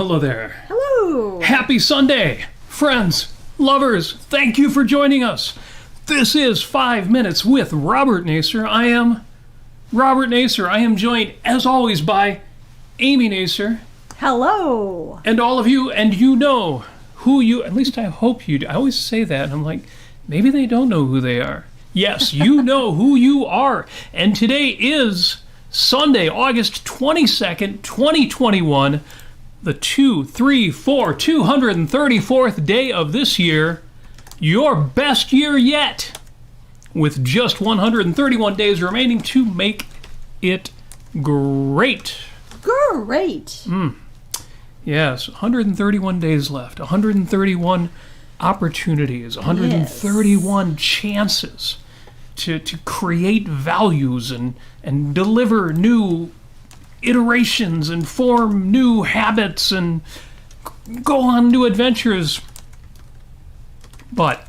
hello there. Hello. Happy Sunday, friends, lovers. Thank you for joining us. This is 5 Minutes with Robert Nasir. I am Robert Nasir. I am joined, as always, by Amy Nasir. Hello. And all of you, and you know who you, at least I hope you do. I always say that, and I'm like, maybe they don't know who they are. Yes, you know who you are. And today is Sunday, August 22nd, 2021, the 234th day of this year, your best year yet, with just 131 days remaining to make it great. Great. Yes, 131 days left, 131 opportunities, 131 chances to create values and deliver new iterations and form new habits and go on new adventures. But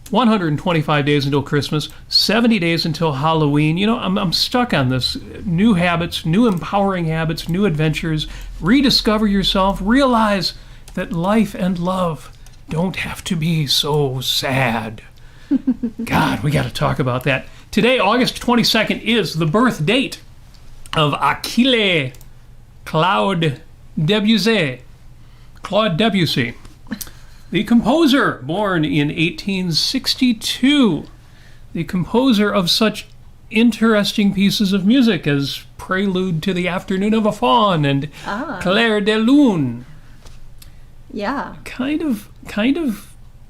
125 days until Christmas, 70 days until Halloween. You know, I'm stuck on this. New habits, new empowering habits, new adventures. Rediscover yourself. Realize that life and love don't have to be so sad. God, we got to talk about that. Today, August 22nd, is the birth date of Achille Claude Debussy. Claude Debussy, the composer, born in 1862. The composer of such interesting pieces of music as Prelude to the Afternoon of a Faun and Clair de Lune. Yeah. Kind of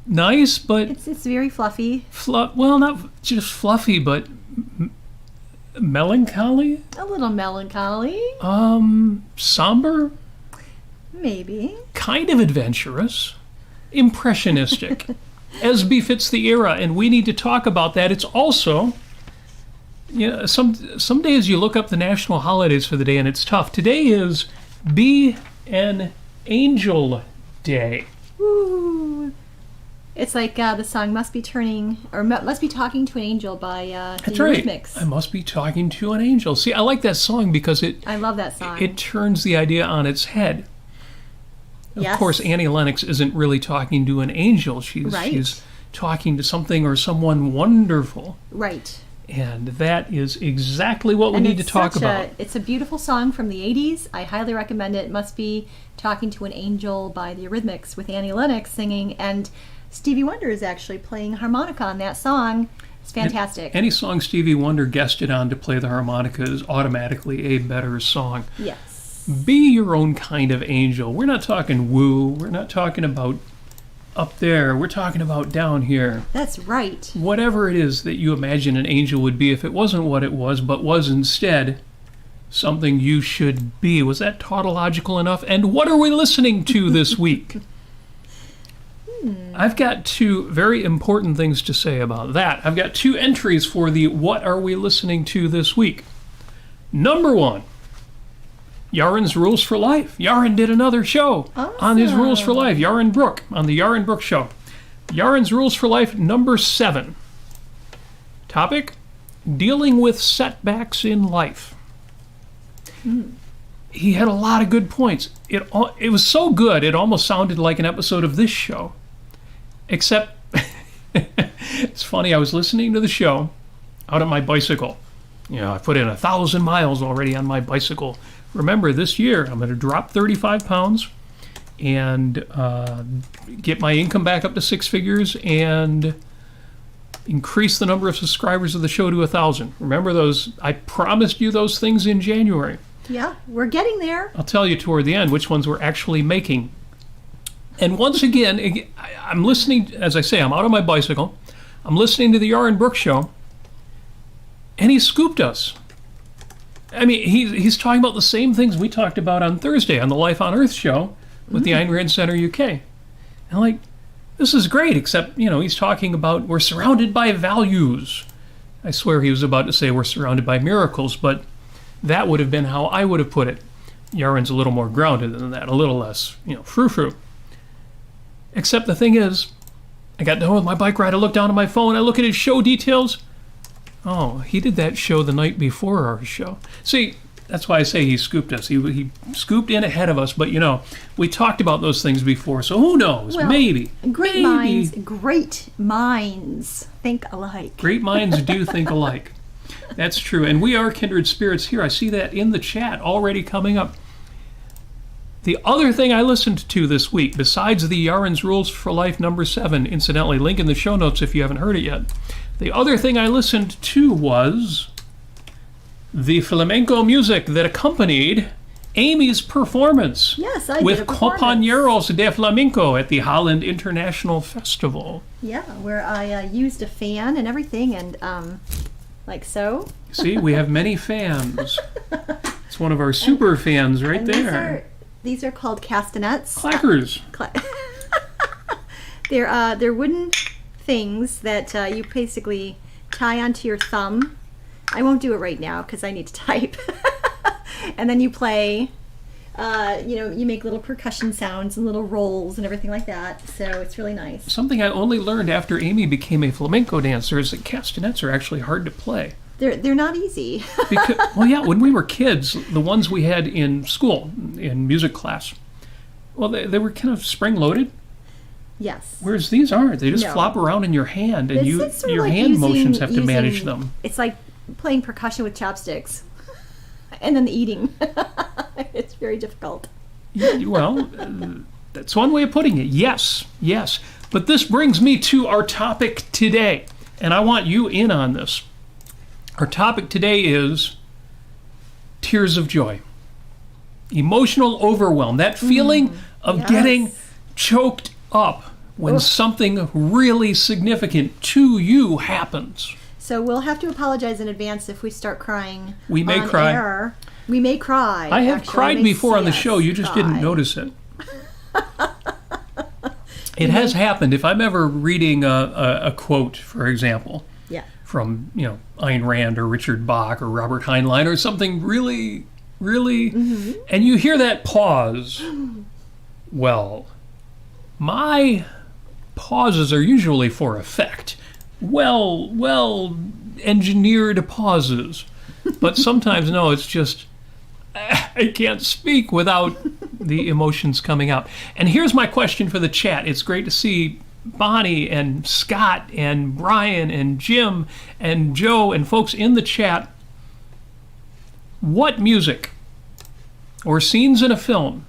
nice, but It's very fluffy. Well, not just fluffy, but melancholy. A little melancholy. Somber. Maybe. Kind of adventurous. Impressionistic, as befits the era, and we need to talk about that. It's also, you know, some days you look up the national holidays for the day, and it's tough. Today is Be an Angel Day. Ooh. It's like the song "Must Be Talking to an Angel" by That's the right. Eurythmics. I must be talking to an angel. See, I like that song because I love that song. it turns the idea on its head. Of Yes. course, Annie Lennox isn't really talking to an angel. She's talking to something or someone wonderful. Right. And that is exactly what we need to talk about. It's a beautiful song from the 80s. I highly recommend it. It must be Talking to an Angel by the Eurythmics with Annie Lennox singing. And Stevie Wonder is actually playing harmonica on that song. It's fantastic. Any song Stevie Wonder guested on to play the harmonica is automatically a better song. Yes. Be your own kind of angel. We're not talking woo. We're not talking about up there. We're talking about down here. That's right. Whatever it is that you imagine an angel would be, if it wasn't what it was, but was instead something you should be. Was that tautological enough? And what are we listening to this week? I've got two very important things to say about that. I've got two entries for the what are we listening to this week. Number one, Yaron's Rules for Life. Yaron did another show on his Rules for Life. Yaron Brook on the Yaron Brook Show. Yaron's Rules for Life, number 7. Topic, dealing with setbacks in life. He had a lot of good points. It was so good, it almost sounded like an episode of this show. Except, it's funny, I was listening to the show out on my bicycle. You know, I put in 1,000 miles already on my bicycle. Remember, this year I'm going to drop 35 pounds and get my income back up to 6 figures and increase the number of subscribers of the show to 1,000. Remember those? I promised you those things in January. Yeah, we're getting there. I'll tell you toward the end which ones we're actually making. And once again, I'm listening, as I say, I'm out on my bicycle. I'm listening to the Yaron Brook Show, and he scooped us. I mean, he's talking about the same things we talked about on Thursday on the Life on Earth show with the Ayn Rand Center UK. And I'm like, this is great, except, you know, he's talking about we're surrounded by values. I swear he was about to say we're surrounded by miracles, but that would have been how I would have put it. Yaron's a little more grounded than that, a little less, you know, frou-frou. Except the thing is, I got done with my bike ride, I look down at my phone, I look at his show details. Oh, he did that show the night before our show. See, That's why I say he scooped us. He scooped in ahead of us, but we talked about those things before, so who knows? Well, maybe. Great minds think alike. Great minds do think alike. That's true. And we are kindred spirits here. I see that in the chat already coming up. The other thing I listened to this week, besides the Yaron's Rules for Life number 7, incidentally, link in the show notes if you haven't heard it yet. The other thing I listened to was the flamenco music that accompanied Amy's performance. Yes, I with did a performance. Compañeros de Flamenco at the Holland International Festival. Yeah, where I used a fan and everything, and like so. See, we have many fans. It's one of our super fans right there. These are called castanets. Clackers. They're wooden things that you basically tie onto your thumb. I won't do it right now because I need to type. And then you play, you make little percussion sounds and little rolls and everything like that. So it's really nice. Something I only learned after Amy became a flamenco dancer is that castanets are actually hard to play. They're not easy. Because, well, yeah, when we were kids, the ones we had in school, in music class, well, they were kind of spring-loaded. Yes. Whereas these aren't. They just flop around in your hand, and your hand motions have to manage them. It's like playing percussion with chopsticks. And then the eating. It's very difficult. Well, that's one way of putting it. Yes. But this brings me to our topic today, and I want you in on this. Our topic today is tears of joy. Emotional overwhelm. That feeling of getting choked up when something really significant to you happens. So we'll have to apologize in advance if we start crying. We may cry. Air. We may cry. I have cried before on the show. You just didn't notice it. It has happened. If I'm ever reading a quote, for example, from Ayn Rand or Richard Bach or Robert Heinlein or something really, and you hear that pause, well, my pauses are usually for effect. Well engineered pauses. But sometimes, no, it's just, I can't speak without the emotions coming out. And here's my question for the chat. It's great to see Bonnie and Scott and Brian and Jim and Joe and folks in the chat. What music or scenes in a film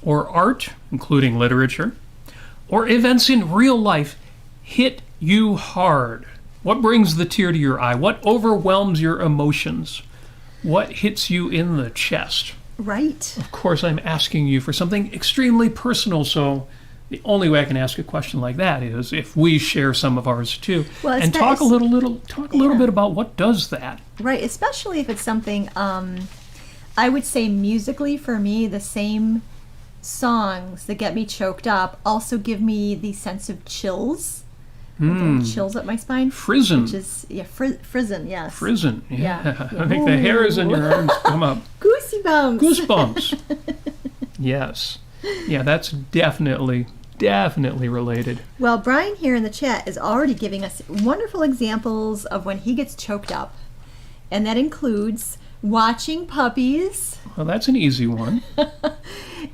or art, including literature, or events in real life hit you hard? What brings the tear to your eye? What overwhelms your emotions? What hits you in the chest? Right. Of course, I'm asking you for something extremely personal, so the only way I can ask a question like that is if we share some of ours too. Well, and talk a little bit about what does that. Right, especially if it's something, I would say musically for me, the same songs that get me choked up also give me the sense of chills. Chills up my spine. Frizzen. Which is, frizzen, yes. Frizzen, yeah. I think the hairs on your arms come up. Goosebumps. Yes. Yeah, that's definitely related. Well, Brian here in the chat is already giving us wonderful examples of when he gets choked up. And that includes watching puppies. Well, that's an easy one.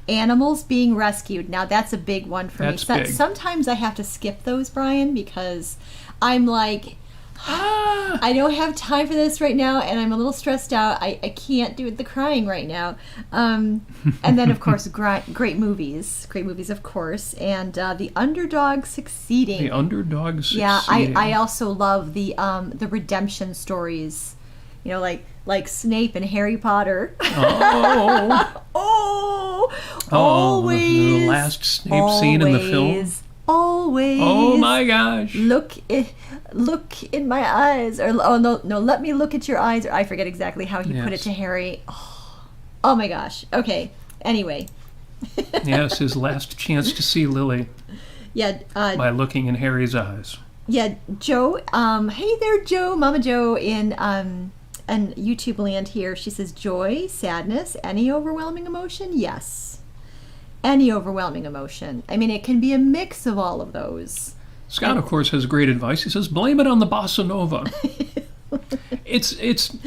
Animals being rescued. Now, that's a big one for me. Big. Sometimes I have to skip those, Brian, because I'm like, I don't have time for this right now, and I'm a little stressed out. I can't do the crying right now. And then, of course, great movies. Great movies, of course. And The Underdog Succeeding. The Underdog Succeeding. Yeah, I also love the redemption stories. Like Snape and Harry Potter. Always. The last Snape scene in the film. Always. Oh my gosh. Look in my eyes. Or no, let me look at your eyes. Or I forget exactly how he put it to Harry. Oh my gosh. Okay. Anyway. Yes, his last chance to see Lily. Yeah. By looking in Harry's eyes. Yeah, Joe. Hey there, Joe. Mama Joe in and YouTube land here. She says, joy, sadness, any overwhelming emotion? Yes. Any overwhelming emotion. I mean, it can be a mix of all of those. Scott, of course, has great advice. He says, blame it on the bossa nova.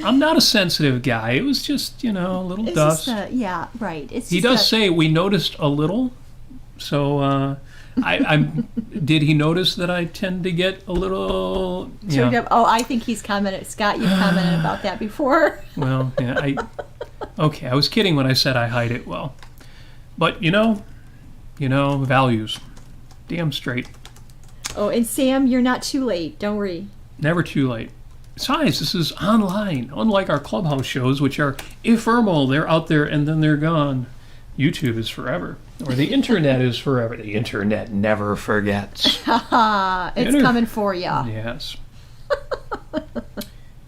I'm not a sensitive guy. It was just, a little It's dust. just yeah, right. It's He just does say we noticed a little. So did he notice that I tend to get a little? Yeah. Oh, I think he's commented. Scott, you've commented about that before. Well, yeah. I was kidding when I said I hide it well. But values. Damn straight. Oh, and Sam, you're not too late. Don't worry. Never too late. Besides, this is online, unlike our Clubhouse shows, which are ephemeral. They're out there and then they're gone. YouTube is forever. Or the internet is forever. The internet never forgets. It's coming for ya. Yes.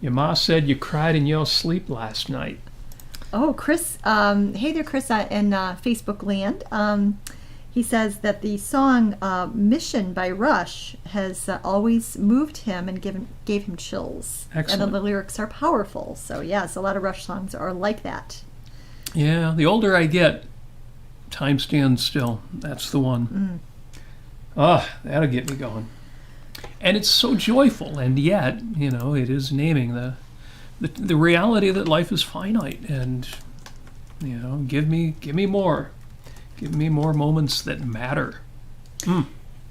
Your ma said you cried in your sleep last night. Oh, Chris. Hey there, Chris in Facebook land. He says that the song Mission by Rush has always moved him and gave him chills. Excellent. And the lyrics are powerful. So, yes, a lot of Rush songs are like that. Yeah, the older I get, time stands still. That's the one. That'll get me going. And it's so joyful, and yet, it is naming the reality that life is finite, and give me more. Give me more moments that matter.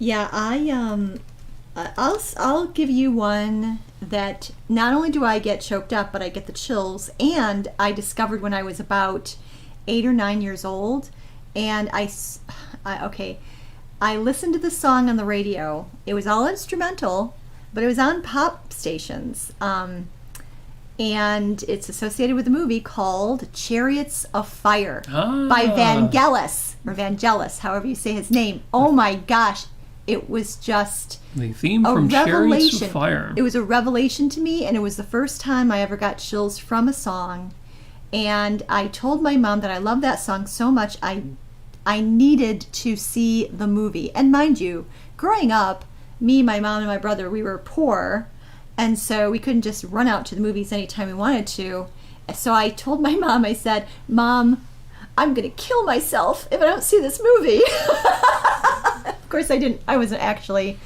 Yeah, I'll give you one that not only do I get choked up, but I get the chills. And I discovered when I was about 8 or 9 years old, and I listened to the song on the radio. It was all instrumental, but it was on pop stations. And it's associated with a movie called Chariots of Fire by Vangelis, however you say his name. Oh my gosh, it was just the theme from Chariots of Fire. It was a revelation to me, and it was the first time I ever got chills from a song. And I told my mom that I loved that song so much I needed to see the movie. And mind you, growing up, me, my mom, and my brother, we were poor. And so we couldn't just run out to the movies anytime we wanted to. So I told my mom, I said, Mom, I'm going to kill myself if I don't see this movie. Of course, I wasn't actually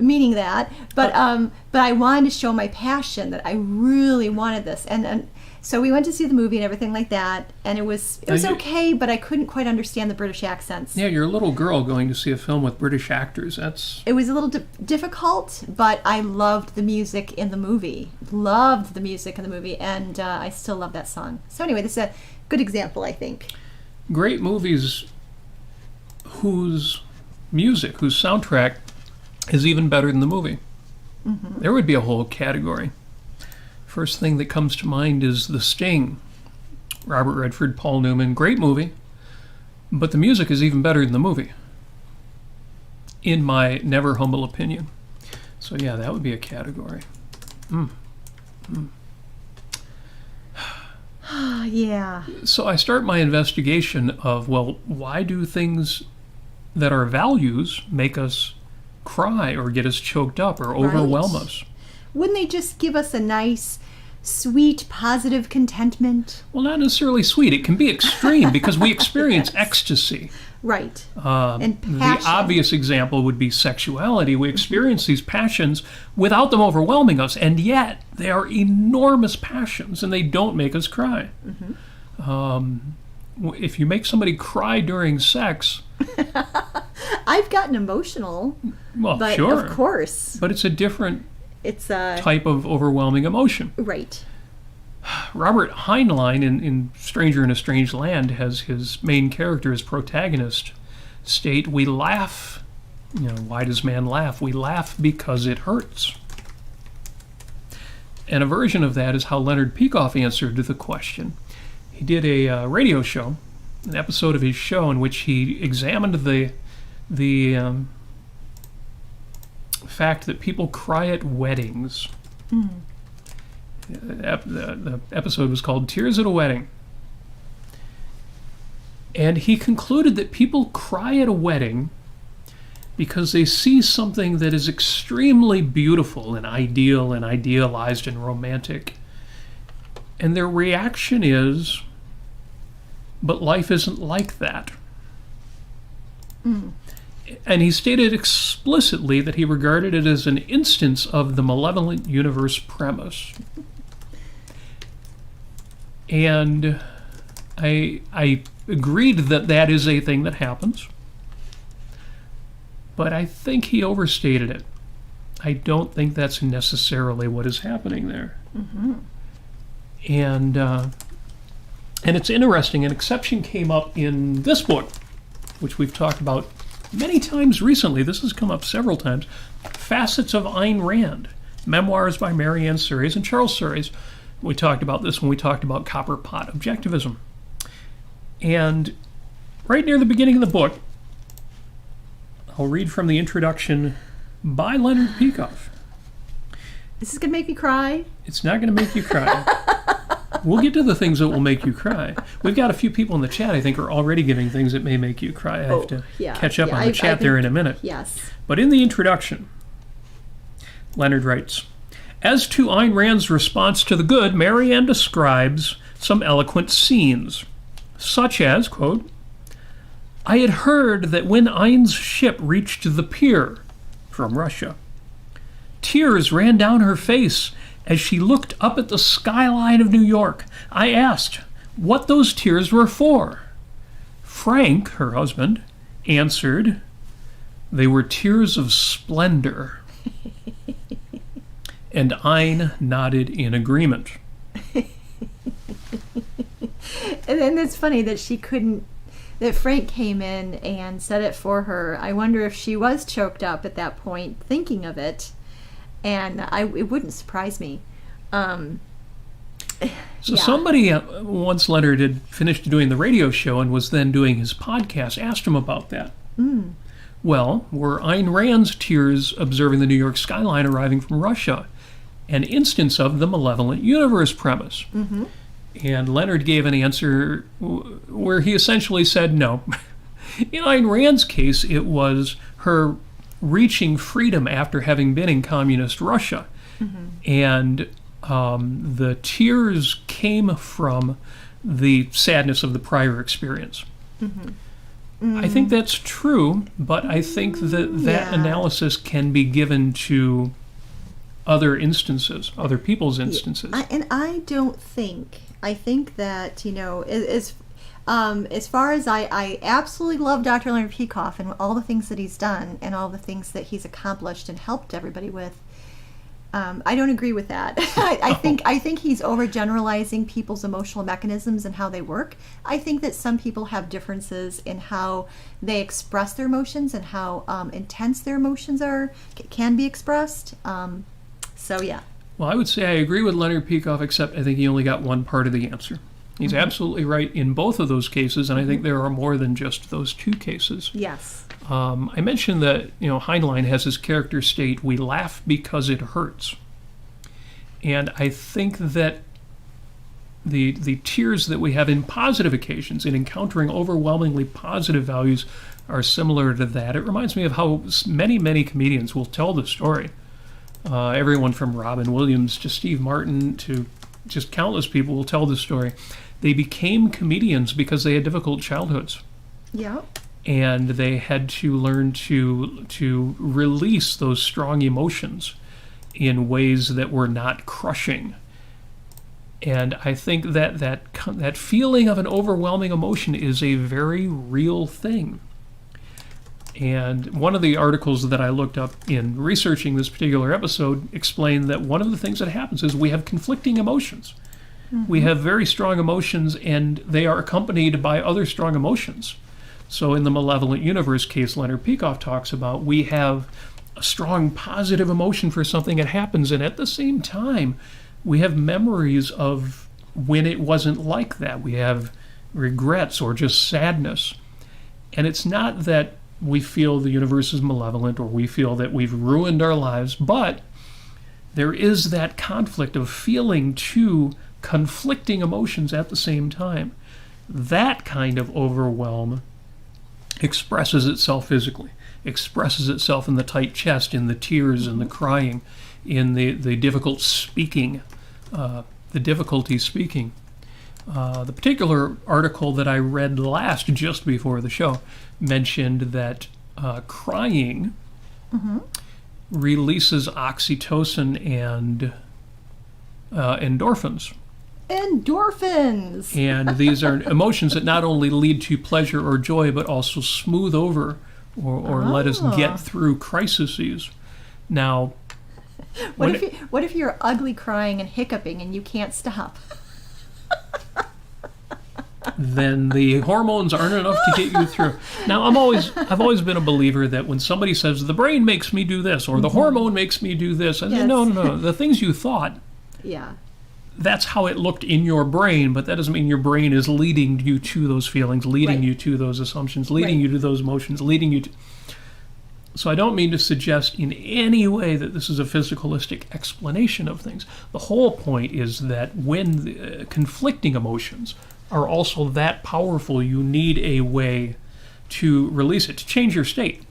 meaning that. But I wanted to show my passion that I really wanted this. And so we went to see the movie and everything like that. And it was okay, but I couldn't quite understand the British accents. Yeah, you're a little girl going to see a film with British actors. It was a little difficult, but I loved the music in the movie. And I still love that song. So anyway, this is a good example, I think. Great movies whose soundtrack is even better than the movie. Mm-hmm. There would be a whole category. First thing that comes to mind is The Sting. Robert Redford, Paul Newman, great movie, but the music is even better than the movie, in my never humble opinion. So yeah, that would be a category. Yeah. So I start my investigation of, why do things that are values make us cry or get us choked up or overwhelm us? Wouldn't they just give us a nice, sweet, positive contentment? Well, not necessarily sweet. It can be extreme because we experience ecstasy. Right. And passion. The obvious example would be sexuality. We experience these passions without them overwhelming us, and yet they are enormous passions, and they don't make us cry. Mm-hmm. If you make somebody cry during sex... I've gotten emotional. Well, but sure. Of course. But it's a different... It's a type of overwhelming emotion. Right. Robert Heinlein in Stranger in a Strange Land has his main character as protagonist state, we laugh. Why does man laugh? We laugh because it hurts. And a version of that is how Leonard Peikoff answered the question. He did a radio show, an episode of his show in which he examined the fact that people cry at weddings. The episode was called Tears at a Wedding. And he concluded that people cry at a wedding because they see something that is extremely beautiful and ideal and idealized and romantic. And their reaction is, but life isn't like that. And he stated explicitly that he regarded it as an instance of the malevolent universe premise. And I agreed that that is a thing that happens, but I think he overstated it. I don't think that's necessarily what is happening there. Mm-hmm. And it's interesting, an exception came up in this book, which we've talked about many times recently. This has come up several times. Facets of Ayn Rand, memoirs by Marianne Sures and Charles Sures. We talked about this when we talked about copper pot objectivism. And right near the beginning of the book, I'll read from the introduction by Leonard Peikoff. Is this going to make me cry? It's not going to make you cry. We'll get to the things that will make you cry. We've got a few people in the chat, I think, are already giving things that may make you cry. I have to catch up on the chat there in a minute. Yes. But in the introduction, Leonard writes, as to Ayn Rand's response to the good, Marianne describes some eloquent scenes, such as, quote, I had heard that when Ayn's ship reached the pier, from Russia, tears ran down her face as she looked up at the skyline of New York. I asked what those tears were for. Frank, her husband, answered, they were tears of splendor. And Ayn nodded in agreement. And then it's funny that that Frank came in and said it for her. I wonder if she was choked up at that point thinking of it. And it wouldn't surprise me. Somebody, once Leonard had finished doing the radio show and was then doing his podcast, asked him about that. Mm. Well, were Ayn Rand's tears observing the New York skyline arriving from Russia an instance of the malevolent universe premise? Mm-hmm. And Leonard gave an answer where he essentially said no. In Ayn Rand's case, it was her reaching freedom after having been in communist Russia. Mm-hmm. And the tears came from the sadness of the prior experience. Mm-hmm. Mm. I think that's true, but I think that analysis can be given to other instances, other people's instances. I think that, as far as I absolutely love Dr. Leonard Peikoff and all the things that he's done and all the things that he's accomplished and helped everybody with, I don't agree with that. I think he's overgeneralizing people's emotional mechanisms and how they work. I think that some people have differences in how they express their emotions and how intense their emotions can be expressed. Well, I would say I agree with Leonard Peikoff, except I think he only got one part of the answer. He's Mm-hmm. absolutely right in both of those cases, and I think there are more than just those two cases. Yes. I mentioned that Heinlein has his character state, we laugh because it hurts. And I think that the tears that we have in positive occasions, in encountering overwhelmingly positive values, are similar to that. It reminds me of how many, many comedians will tell the story. Everyone from Robin Williams to Steve Martin to just countless people will tell the story. They became comedians because they had difficult childhoods. Yeah. And they had to learn to release those strong emotions in ways that were not crushing. And I think that feeling of an overwhelming emotion is a very real thing. And one of the articles that I looked up in researching this particular episode explained that one of the things that happens is we have conflicting emotions. Mm-hmm. We have very strong emotions, and they are accompanied by other strong emotions. So in the malevolent universe case Leonard Peikoff talks about, we have a strong positive emotion for something that happens, and at the same time, we have memories of when it wasn't like that. We have regrets or just sadness. And it's not that we feel the universe is malevolent or we feel that we've ruined our lives, but there is that conflict of feeling two conflicting emotions at the same time. That kind of overwhelm expresses itself physically, expresses itself in the tight chest, in the tears and the crying, in the difficult speaking, the difficulty speaking. The particular article that I read last, just before the show, mentioned that crying releases oxytocin and endorphins. Endorphins! And these are emotions that not only lead to pleasure or joy, but also smooth over or let us get through crises. Now, what if you're ugly crying and hiccuping and you can't stop? Then the hormones aren't enough to get you through. Now, I've always been a believer that when somebody says the brain makes me do this or the hormone makes me do this, and Yes. no, the things you thought, Yeah. that's how it looked in your brain, but that doesn't mean your brain is leading you to those feelings, leading Right. you to those assumptions, leading Right. you to those emotions, leading you to... So I don't mean to suggest in any way that this is a physicalistic explanation of things. The whole point is that when the, conflicting emotions are also that powerful, you need a way to release it, to change your state.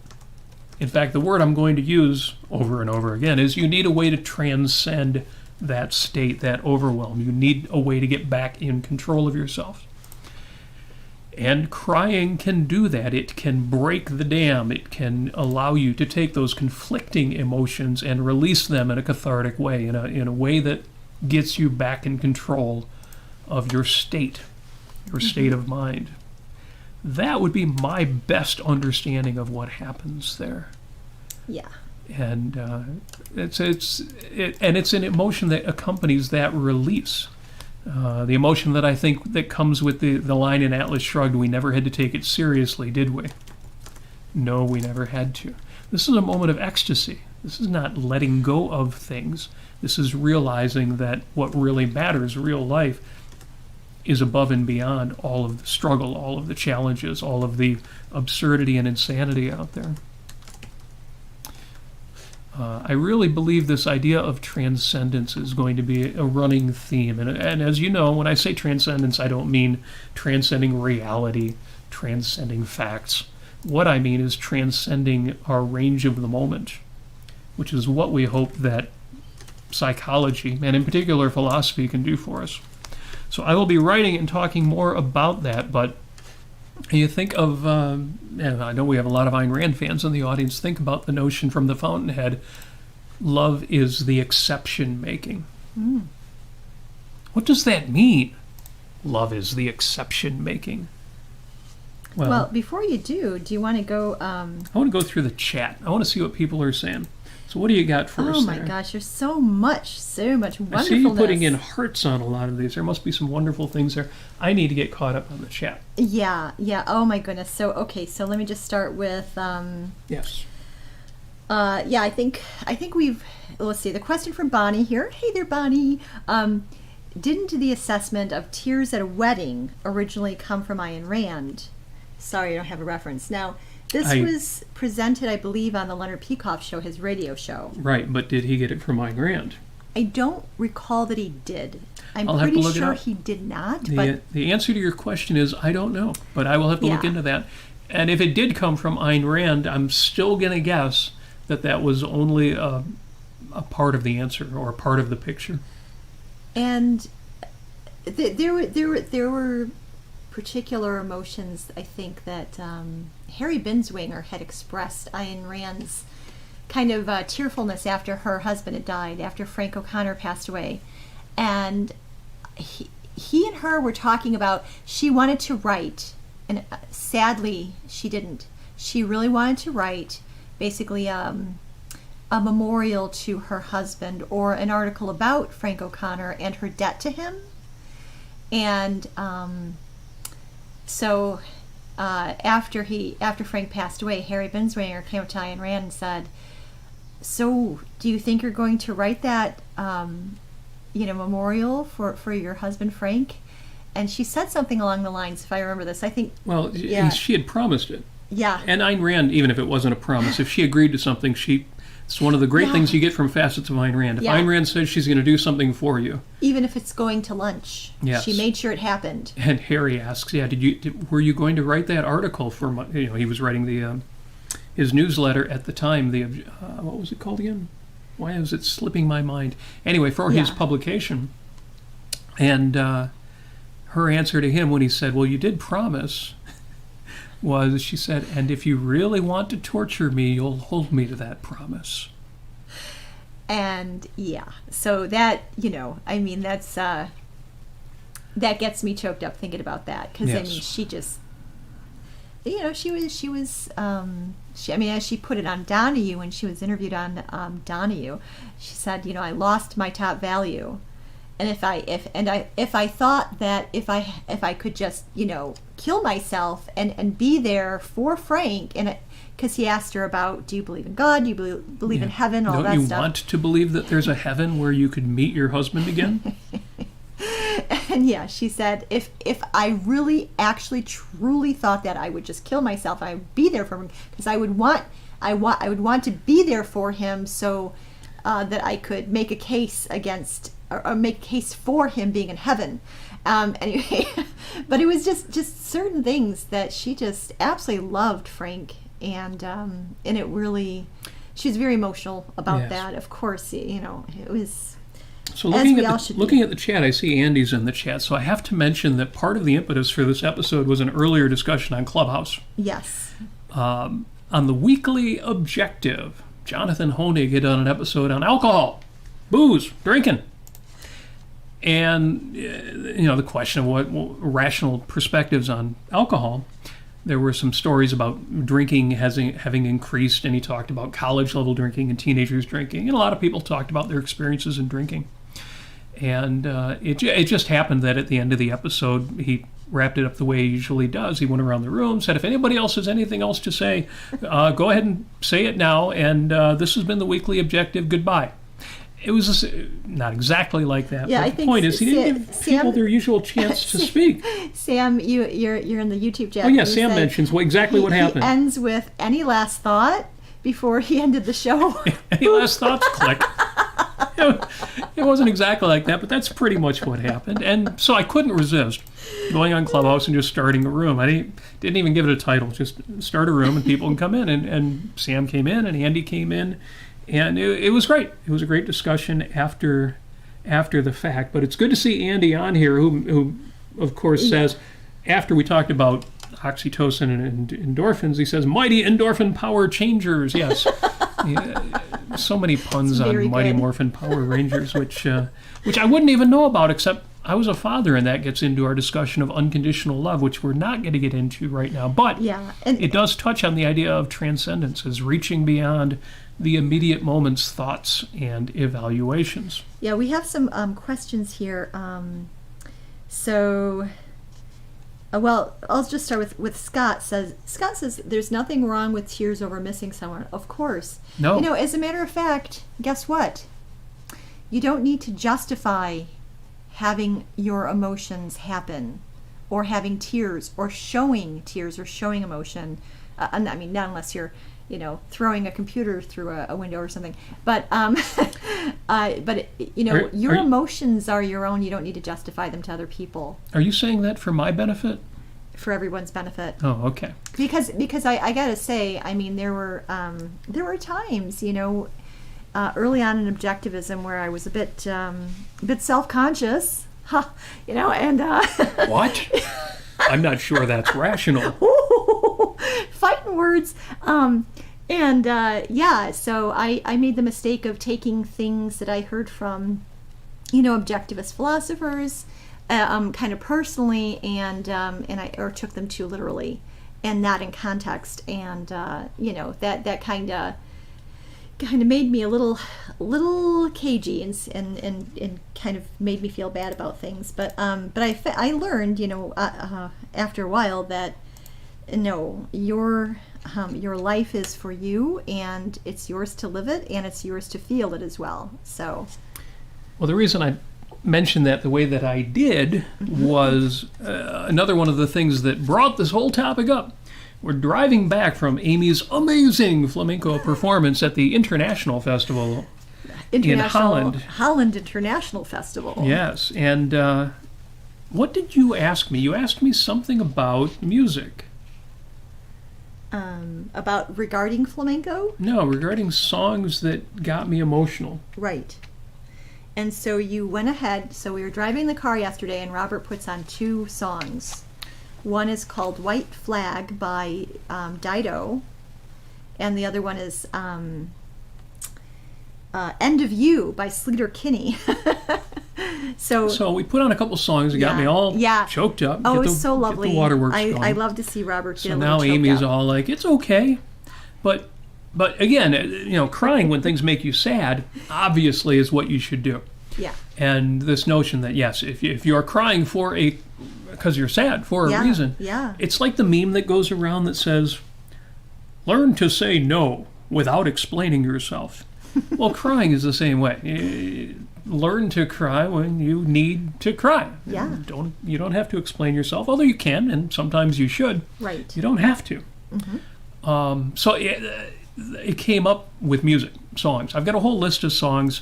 In fact, the word I'm going to use over and over again is you need a way to transcend that state, that overwhelm. You need a way to get back in control of yourself. And crying can do that. It can break the dam. It can allow you to take those conflicting emotions and release them in a cathartic way, in a way that gets you back in control of your state of mind. That would be my best understanding of what happens there. Yeah. And it's an emotion that accompanies that release. The emotion that I think that comes with the line in Atlas Shrugged, we never had to take it seriously, did we? No, we never had to. This is a moment of ecstasy. This is not letting go of things. This is realizing that what really matters, real life, is above and beyond all of the struggle, all of the challenges, all of the absurdity and insanity out there. I really believe this idea of transcendence is going to be a running theme. And as you know, when I say transcendence, I don't mean transcending reality, transcending facts. What I mean is transcending our range of the moment, which is what we hope that psychology, and in particular philosophy, can do for us. So I will be writing and talking more about that, but you think of, and I know we have a lot of Ayn Rand fans in the audience, think about the notion from the Fountainhead, love is the exception making. What does that mean? Love is the exception making. Well, before you do you want to go... I want to go through the chat. I want to see what people are saying. So what do you got for us Oh my there? gosh, there's so much wonderfulness. I see you putting in hearts on a lot of these. There must be some wonderful things there. I need to get caught up on the chat. Yeah. Oh my goodness. So let me just start with Yes. I think let's see, the question from Bonnie here. Hey there, Bonnie. Didn't the assessment of tears at a wedding originally come from Ayn Rand? Sorry, I don't have a reference. Now, this was presented, I believe, on the Leonard Peikoff show, his radio show. Right, but did he get it from Ayn Rand? I don't recall that he did. I'm I'll have to pretty look it sure up. he did not. The answer to your question is I don't know, but I will have to look Yeah. into that. And if it did come from Ayn Rand, I'm still going to guess that was only a part of the answer or a part of the picture. And there were particular emotions, I think, that Harry Binswanger had expressed Ayn Rand's kind of tearfulness after her husband had died, after Frank O'Connor passed away. And he and her were talking about, she wanted to write, and sadly she didn't. She really wanted to write basically a memorial to her husband, or an article about Frank O'Connor and her debt to him. And so after Frank passed away, Harry Binswanger came up to Ayn Rand and said, "So, do you think you're going to write that, memorial for your husband Frank?" And she said something along the lines, if I remember this, I think. Well, yeah. she had promised it. Yeah. And Ayn Rand, even if it wasn't a promise, if she agreed to something, it's one of the great things you get from facets of Ayn Rand. If Ayn Rand says she's going to do something for you, even if it's going to lunch, yes. She made sure it happened. And Harry asks, were you going to write that article for my, he was writing his newsletter at the time, what was it called again? Why is it slipping my mind? Anyway, for his publication. And her answer to him when he said, well, you did promise, was, she said, "And if you really want to torture me, you'll hold me to that promise." And yeah, so that, I mean, that's that gets me choked up thinking about that, because Yes. I mean, she just, I mean, as she put it on Donahue when she was interviewed on Donahue, she said, I lost my top value, and if I thought that if I could just kill myself and be there for Frank, and because he asked her about, do you believe in God, do you believe in heaven, all Don't that you stuff. want to believe that there's a heaven where you could meet your husband again? And yeah, she said, if I really, actually, truly thought that, I would just kill myself. I would be there for him, because I would want to be there for him, so that I could make a case against, or make a case for him being in heaven. Anyway, but it was just certain things that she just absolutely loved Frank, and it really, she was very emotional about Yes. that. Of course, it was. So As looking we at all the, should looking be. at the chat, I see Andy's in the chat. So I have to mention that part of the impetus for this episode was an earlier discussion on Clubhouse. Yes. On the weekly objective, Jonathan Honig had done an episode on alcohol, booze, drinking. And, the question of what rational perspectives on alcohol. There were some stories about drinking having increased, and he talked about college-level drinking and teenagers drinking, and a lot of people talked about their experiences in drinking. And it just happened that at the end of the episode, he wrapped it up the way he usually does. He went around the room, said, if anybody else has anything else to say, go ahead and say it now, and this has been the weekly objective. Goodbye. It was not exactly like that. Yeah, but I the think point is, he didn't give Sam- people their usual chance to speak. Sam, you're in the YouTube chat. Oh, yeah, You Sam said mentions exactly what happened. He ends with any last thought before he ended the show. Any last thoughts? Click. It wasn't exactly like that, but that's pretty much what happened. And so I couldn't resist going on Clubhouse and just starting a room. I didn't even give it a title. Just start a room and people can come in. And Sam came in and Andy came in. And it was great. It was a great discussion after the fact. But it's good to see Andy on here, who of course, says, after we talked about oxytocin and endorphins, he says, mighty endorphin power changers. Yes. Yeah, so many puns on very Mighty good. Morphin Power Rangers, which I wouldn't even know about, except I was a father, and that gets into our discussion of unconditional love, which we're not going to get into right now. But Yeah, and it does touch on the idea of transcendence as reaching beyond the immediate moment's thoughts and evaluations. yeah, we have some questions here. Well, I'll just start with Scott. Scott says there's nothing wrong with tears over missing someone. Of course. No. As a matter of fact, guess what? You don't need to justify having your emotions happen, or having tears, or showing emotion. I mean, not unless you're, throwing a computer through a window or something. But your emotions are your own. You don't need to justify them to other people. Are you saying that for my benefit? For everyone's benefit. Oh, okay. Because I gotta say, I mean, there were times, early on in objectivism where I was a bit self-conscious, and What? I'm not sure that's rational. fighting words, so I made the mistake of taking things that I heard from, objectivist philosophers, kind of personally, and I took them too literally, and not in context, and that kind of made me a little cagey, and kind of made me feel bad about things. But I learned, after a while, that no, your life is for you, and it's yours to live it, and it's yours to feel it as well. So, Well, the reason I mentioned that the way that I did was another one of the things that brought this whole topic up. We're driving back from Amy's amazing flamenco performance at the International Festival in Holland. Holland International Festival. Yes, and what did you ask me? You asked me something about music. About regarding flamenco? No, regarding songs that got me emotional. Right. And so you went ahead. So we were driving the car yesterday, and Robert puts on 2 songs. One is called White Flag by Dido, and the other one is End of You by Sleater Kinney. So we put on a couple songs. It got me all choked up. Oh, it's so lovely. Get the waterworks going. I love to see Robert get so a now little Amy's choked up. all like, it's okay. But again, crying when things make you sad obviously is what you should do. Yeah. And this notion that, yes, if you're crying because you're sad for a reason, it's like the meme that goes around that says, learn to say no without explaining yourself. Well, crying is the same way. Learn to cry when you need to cry. Yeah. You don't have to explain yourself, although you can, and sometimes you should. Right. You don't have to. Mm-hmm. So it came up with music, songs. I've got a whole list of songs,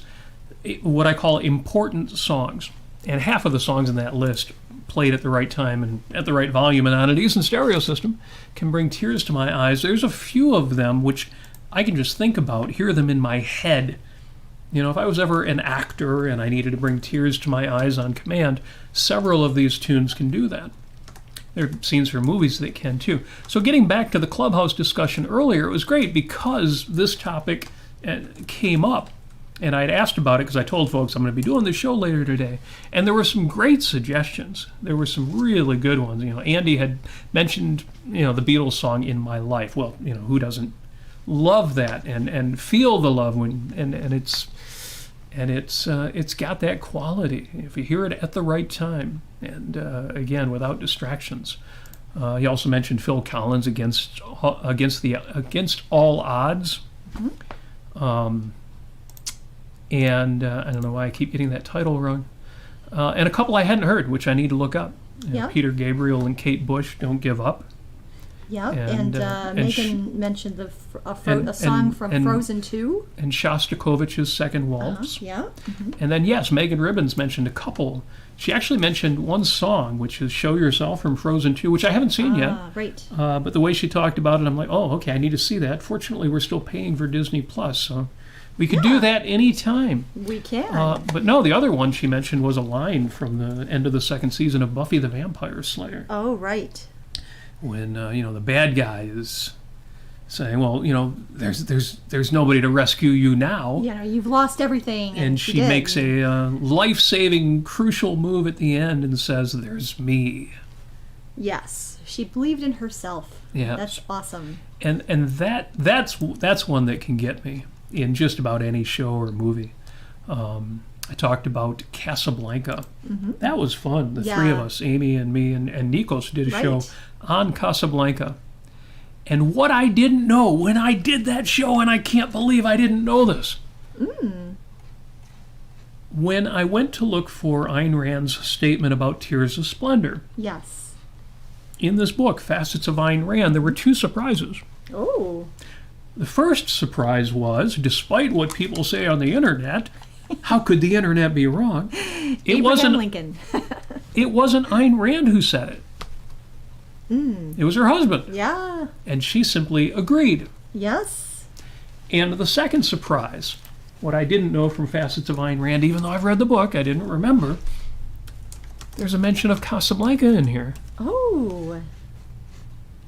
what I call important songs. And half of the songs in that list, played at the right time and at the right volume and on a decent stereo system, can bring tears to my eyes. There's a few of them which I can just think about, hear them in my head. If I was ever an actor and I needed to bring tears to my eyes on command, several of these tunes can do that. There are scenes from movies that can too. So getting back to the Clubhouse discussion earlier, it was great because this topic came up. And I'd asked about it because I told folks I'm going to be doing this show later today. And there were some great suggestions. There were some really good ones. Andy had mentioned, the Beatles song In My Life. Well, who doesn't love that and feel the love and it's got that quality if you hear it at the right time and again without distractions. He also mentioned Phil Collins against All Odds. Mm-hmm. And I don't know why I keep getting that title wrong. And a couple I hadn't heard, which I need to look up. Peter Gabriel and Kate Bush, Don't Give Up. Yeah, and Megan mentioned a song from Frozen 2. And Shostakovich's Second Waltz. Mm-hmm. And then, yes, Megan Ribbons mentioned a couple. She actually mentioned one song, which is Show Yourself from Frozen 2, which I haven't seen yet. Right. But the way she talked about it, I'm like, oh, okay, I need to see that. Fortunately, we're still paying for Disney+, so we could do that anytime. We can. But no, the other one she mentioned was a line from the end of the second season of Buffy the Vampire Slayer. Oh, right. When the bad guy is saying, well, there's nobody to rescue you now. You've lost everything. And she makes a life-saving, crucial move at the end and says, "There's me." Yes, she believed in herself. Yeah, that's awesome. And that's one that can get me in just about any show or movie. I talked about Casablanca. Mm-hmm. That was fun. The three of us, Amy and me and Nikos, did a show on Casablanca. And what I didn't know when I did that show, and I can't believe I didn't know this. When I went to look for Ayn Rand's statement about Tears of Splendor. Yes. In this book, Facets of Ayn Rand, there were two surprises. Oh. The first surprise was, despite what people say on the internet, how could the internet be wrong? It wasn't Lincoln. It wasn't Ayn Rand who said it. It was her husband. Yeah. And she simply agreed. Yes. And the second surprise, what I didn't know from Facets of Ayn Rand, even though I've read the book, I didn't remember, there's a mention of Casablanca in here. Oh.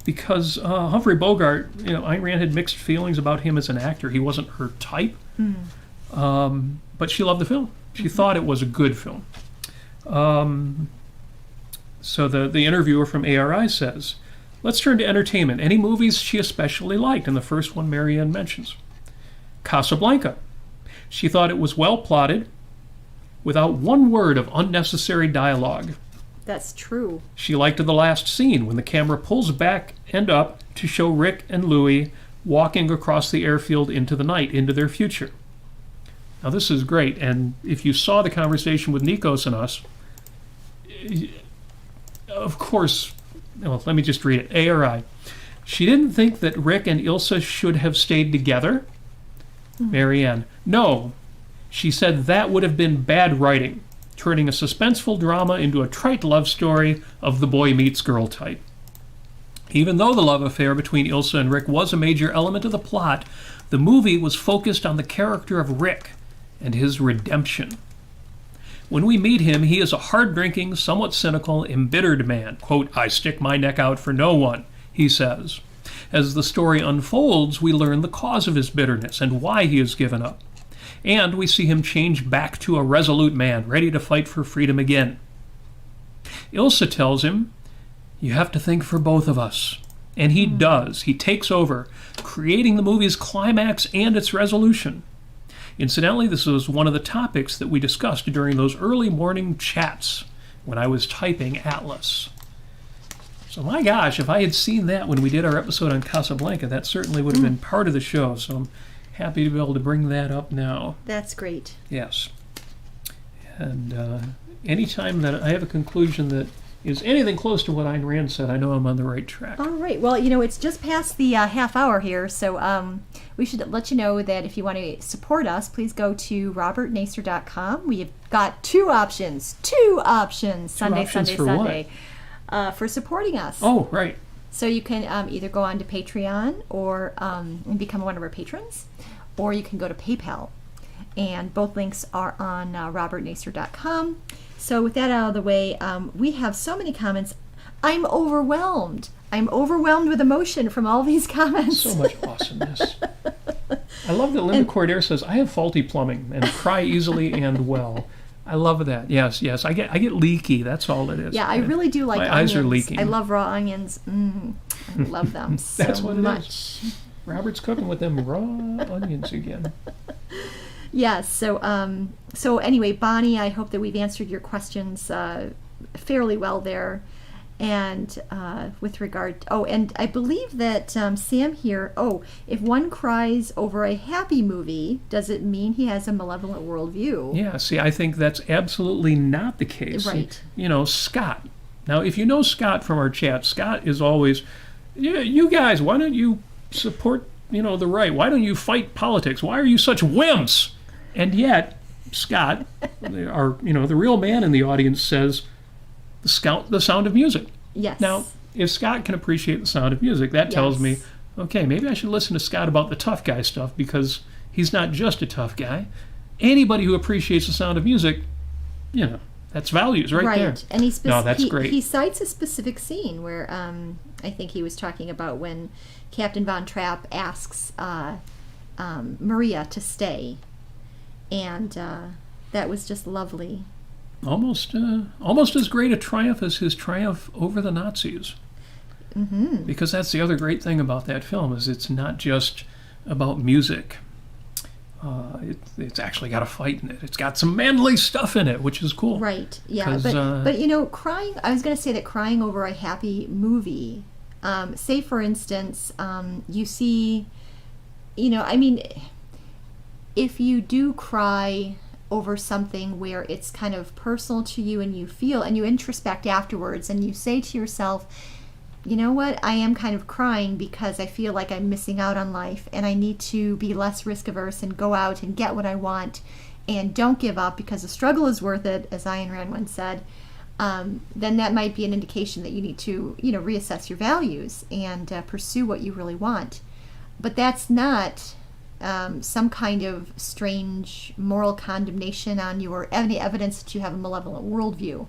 Because Humphrey Bogart, Ayn Rand had mixed feelings about him as an actor. He wasn't her type. But she loved the film. She thought it was a good film. So the interviewer from ARI says, let's turn to entertainment. Any movies she especially liked? And the first one Marianne mentions. Casablanca. She thought it was well plotted, without one word of unnecessary dialogue. That's true. She liked the last scene when the camera pulls back and up to show Rick and Louis walking across the airfield into the night, into their future. Now this is great, and if you saw the conversation with Nikos and us, of course, well, let me just read it. ARI. She didn't think that Rick and Ilsa should have stayed together. Marianne. No. She said that would have been bad writing, turning a suspenseful drama into a trite love story of the boy meets girl type. Even though the love affair between Ilsa and Rick was a major element of the plot, the movie was focused on the character of Rick and his redemption. When we meet him, he is a hard-drinking, somewhat cynical, embittered man. Quote, "I stick my neck out for no one," he says. As the story unfolds, we learn the cause of his bitterness and why he has given up. And we see him change back to a resolute man, ready to fight for freedom again. Ilsa tells him, "You have to think for both of us." And he does. He takes over, creating the movie's climax and its resolution. Incidentally, this was one of the topics that we discussed during those early morning chats when I was typing Atlas. So my gosh, if I had seen that when we did our episode on Casablanca, that certainly would have been part of the show. So I'm happy to be able to bring that up now. That's great. Yes. And anytime that I have a conclusion that is anything close to what Ayn Rand said, I know I'm on the right track. All right. Well, it's just past the half hour here, so we should let you know that if you want to support us, please go to robertnasir.com. We've got two options, Sunday, for supporting us. Oh, right. So you can either go on to Patreon or and become one of our patrons, or you can go to PayPal. And both links are on robertnasir.com. So with that out of the way, we have so many comments. I'm overwhelmed. I'm overwhelmed with emotion from all these comments. So much awesomeness. I love that Linda Cordair says, "I have faulty plumbing and cry easily and well." I love that. Yes. I get leaky. That's all it is. Yeah, I really do like my onions. eyes are leaking. I love raw onions. I love them so That's what much. it is. Robert's cooking with them raw onions again. Yes. So anyway, Bonnie, I hope that we've answered your questions fairly well there. And with regard, and I believe that Sam here, if one cries over a happy movie, does it mean he has a malevolent worldview? Yeah, see, I think that's absolutely not the case. Right. Scott. Now, if you know Scott from our chat, Scott is always, you guys, why don't you support, the right? Why don't you fight politics? Why are you such wimps? And yet, Scott, the real man in the audience says, the sound of music. Yes. Now, if Scott can appreciate the sound of music, that tells me, okay, maybe I should listen to Scott about the tough guy stuff, because he's not just a tough guy. Anybody who appreciates the sound of music, that's values right there. Right, and that's great. He cites a specific scene where I think he was talking about when Captain Von Trapp asks Maria to stay, and that was just lovely. Almost as great a triumph as his triumph over the Nazis. Mm-hmm. Because that's the other great thing about that film, is it's not just about music. It's actually got a fight in it. It's got some manly stuff in it, which is cool. Right, yeah. But crying, I was going to say that crying over a happy movie, say for instance, you see, if you do cry over something where it's kind of personal to you and you feel and you introspect afterwards and you say to yourself, you know what, I am kind of crying because I feel like I'm missing out on life and I need to be less risk averse and go out and get what I want and don't give up because the struggle is worth it, as Ayn Rand once said, then that might be an indication that you need to reassess your values and pursue what you really want. But that's not some kind of strange moral condemnation on you or any evidence that you have a malevolent worldview.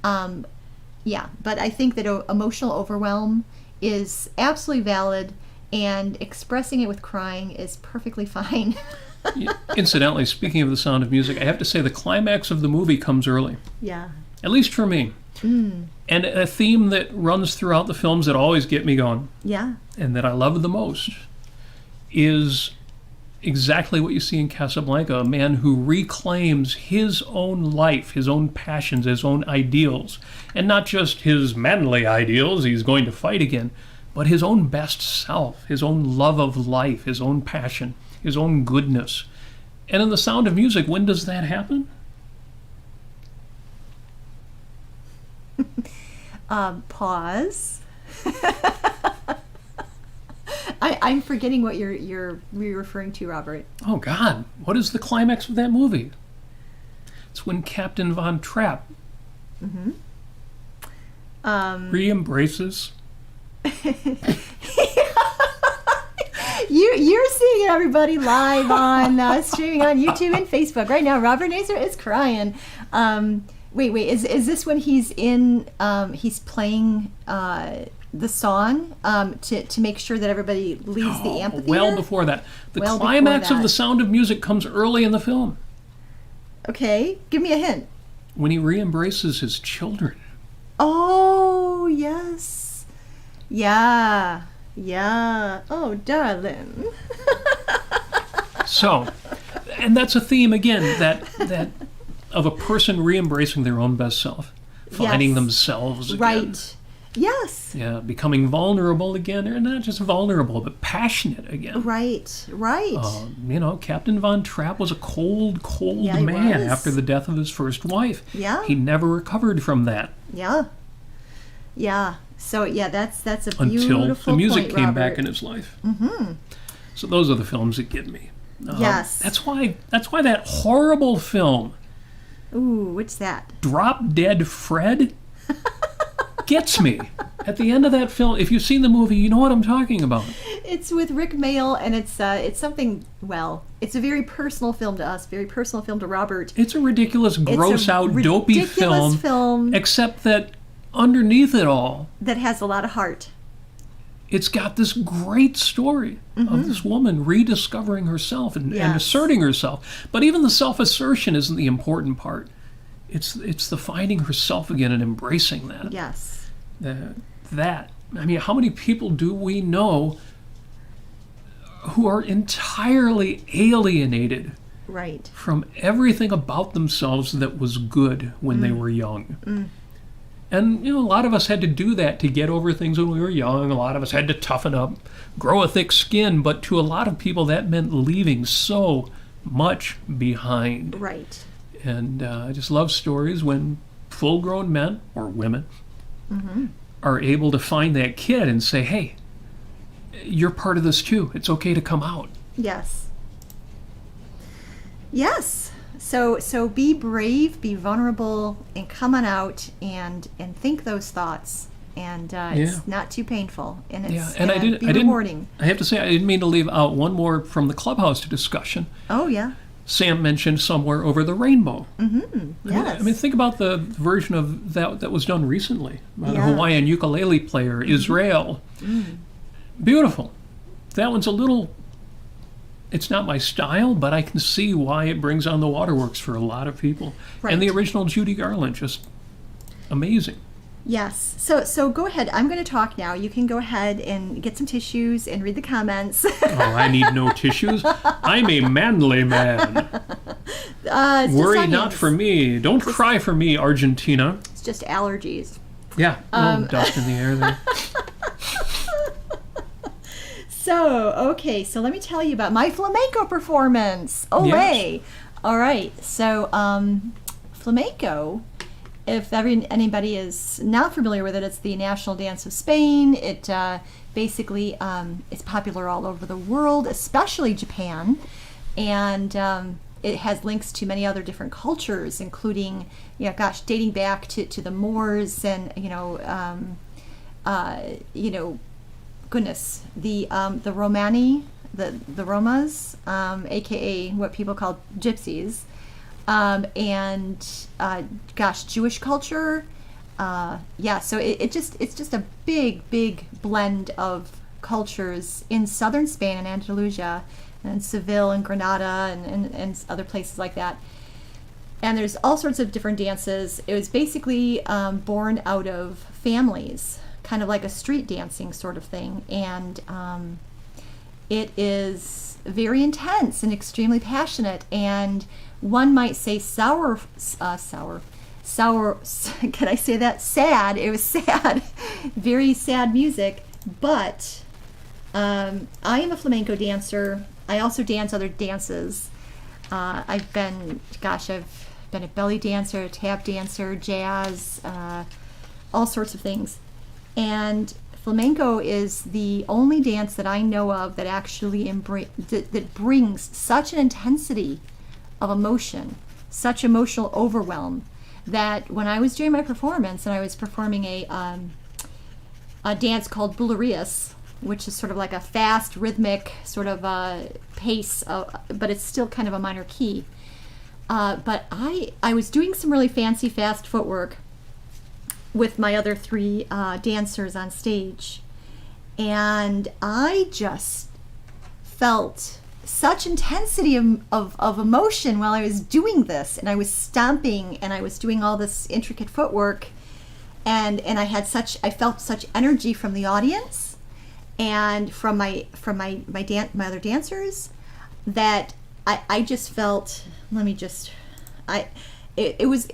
But I think that emotional overwhelm is absolutely valid, and expressing it with crying is perfectly fine. Incidentally, speaking of the sound of music, I have to say the climax of the movie comes early. Yeah. At least for me. Mm. And a theme that runs throughout the films that always get me going. Yeah. And that I love the most is exactly what you see in Casablanca, a man who reclaims his own life, his own passions, his own ideals, and not just his manly ideals he's going to fight again, but his own best self, his own love of life, his own passion, his own goodness. And in The Sound of Music, when does that happen? Pause. I'm forgetting what you're referring to, Robert. Oh, God. What is the climax of that movie? It's when Captain Von Trapp re-embraces. You're seeing it, everybody, live on streaming on YouTube and Facebook right now. Robert Nasir is crying. Wait, is this when he's in? He's playing the song to make sure that everybody leaves the amphitheater. Well before that, the climax of The Sound of Music comes early in the film. Okay, give me a hint. When he re-embraces his children. Oh yes, yeah. Oh, darling. So, and that's a theme again that of a person re-embracing their own best self, finding themselves again. Right. Yes. Yeah, becoming vulnerable again, or not just vulnerable, but passionate again. Right. Captain Von Trapp was a cold man after the death of his first wife. Yeah. He never recovered from that. Yeah. So that's a beautiful until the music point, came Robert. back in his life. Mm-hmm. So those are the films that get me. Yes. That's why that horrible film. Ooh, what's that? Drop Dead Fred gets me. At the end of that film, if you've seen the movie, you know what I'm talking about. It's with Rick Mayall, and it's something. Well, it's a very personal film to us, very personal film to Robert. It's a ridiculous, dopey film, except that underneath it all, that has a lot of heart. It's got this great story of this woman rediscovering herself and asserting herself. But even the self-assertion isn't the important part. It's the finding herself again and embracing that. Yes. I mean, how many people do we know who are entirely alienated from everything about themselves that was good when they were young? And, a lot of us had to do that to get over things when we were young. A lot of us had to toughen up, grow a thick skin. But to a lot of people, that meant leaving so much behind. Right. And I just love stories when full-grown men or women are able to find that kid and say, hey, you're part of this too. It's okay to come out. Yes. So be brave, be vulnerable, and come on out and think those thoughts. And it's not too painful, and it's rewarding. I have to say, I didn't mean to leave out one more from the Clubhouse discussion. Oh yeah. Sam mentioned Somewhere Over the Rainbow. Yes. I mean, think about the version of that was done recently. About a Hawaiian ukulele player, Israel. Beautiful. That one's it's not my style, but I can see why it brings on the waterworks for a lot of people. Right. And the original Judy Garland, just amazing. Yes. So go ahead. I'm going to talk now. You can go ahead and get some tissues and read the comments. I need no tissues. I'm a manly man. Worry not for me. Don't cry for me, Argentina. It's just allergies. Yeah. Dust in the air there. So let me tell you about my flamenco performance. Yes. All right. So flamenco, if anybody is not familiar with it, it's the national dance of Spain. It basically is popular all over the world, especially Japan, and it has links to many other different cultures, including dating back to the Moors and goodness, the Romani, the Romas, aka what people call gypsies. Jewish culture. So it's just a big blend of cultures in southern Spain and Andalusia and Seville and Granada and other places like that. And there's all sorts of different dances. It was basically born out of families, kind of like a street dancing sort of thing. And it is very intense and extremely passionate, and one might say sour, can I say that? Sad. It was sad. Very sad music. But I am a flamenco dancer. I also dance other dances. I've been a belly dancer, a tap dancer, jazz, all sorts of things. And flamenco is the only dance that I know of that actually that brings such an intensity of emotion, such emotional overwhelm, that when I was doing my performance and I was performing a dance called Bulerías, which is sort of like a fast, rhythmic sort of pace, but it's still kind of a minor key. But I was doing some really fancy, fast footwork with my other three dancers on stage, and I just felt such intensity of emotion while I was doing this, and I was stomping and I was doing all this intricate footwork, and I felt such energy from the audience and from my other dancers that I just felt, it was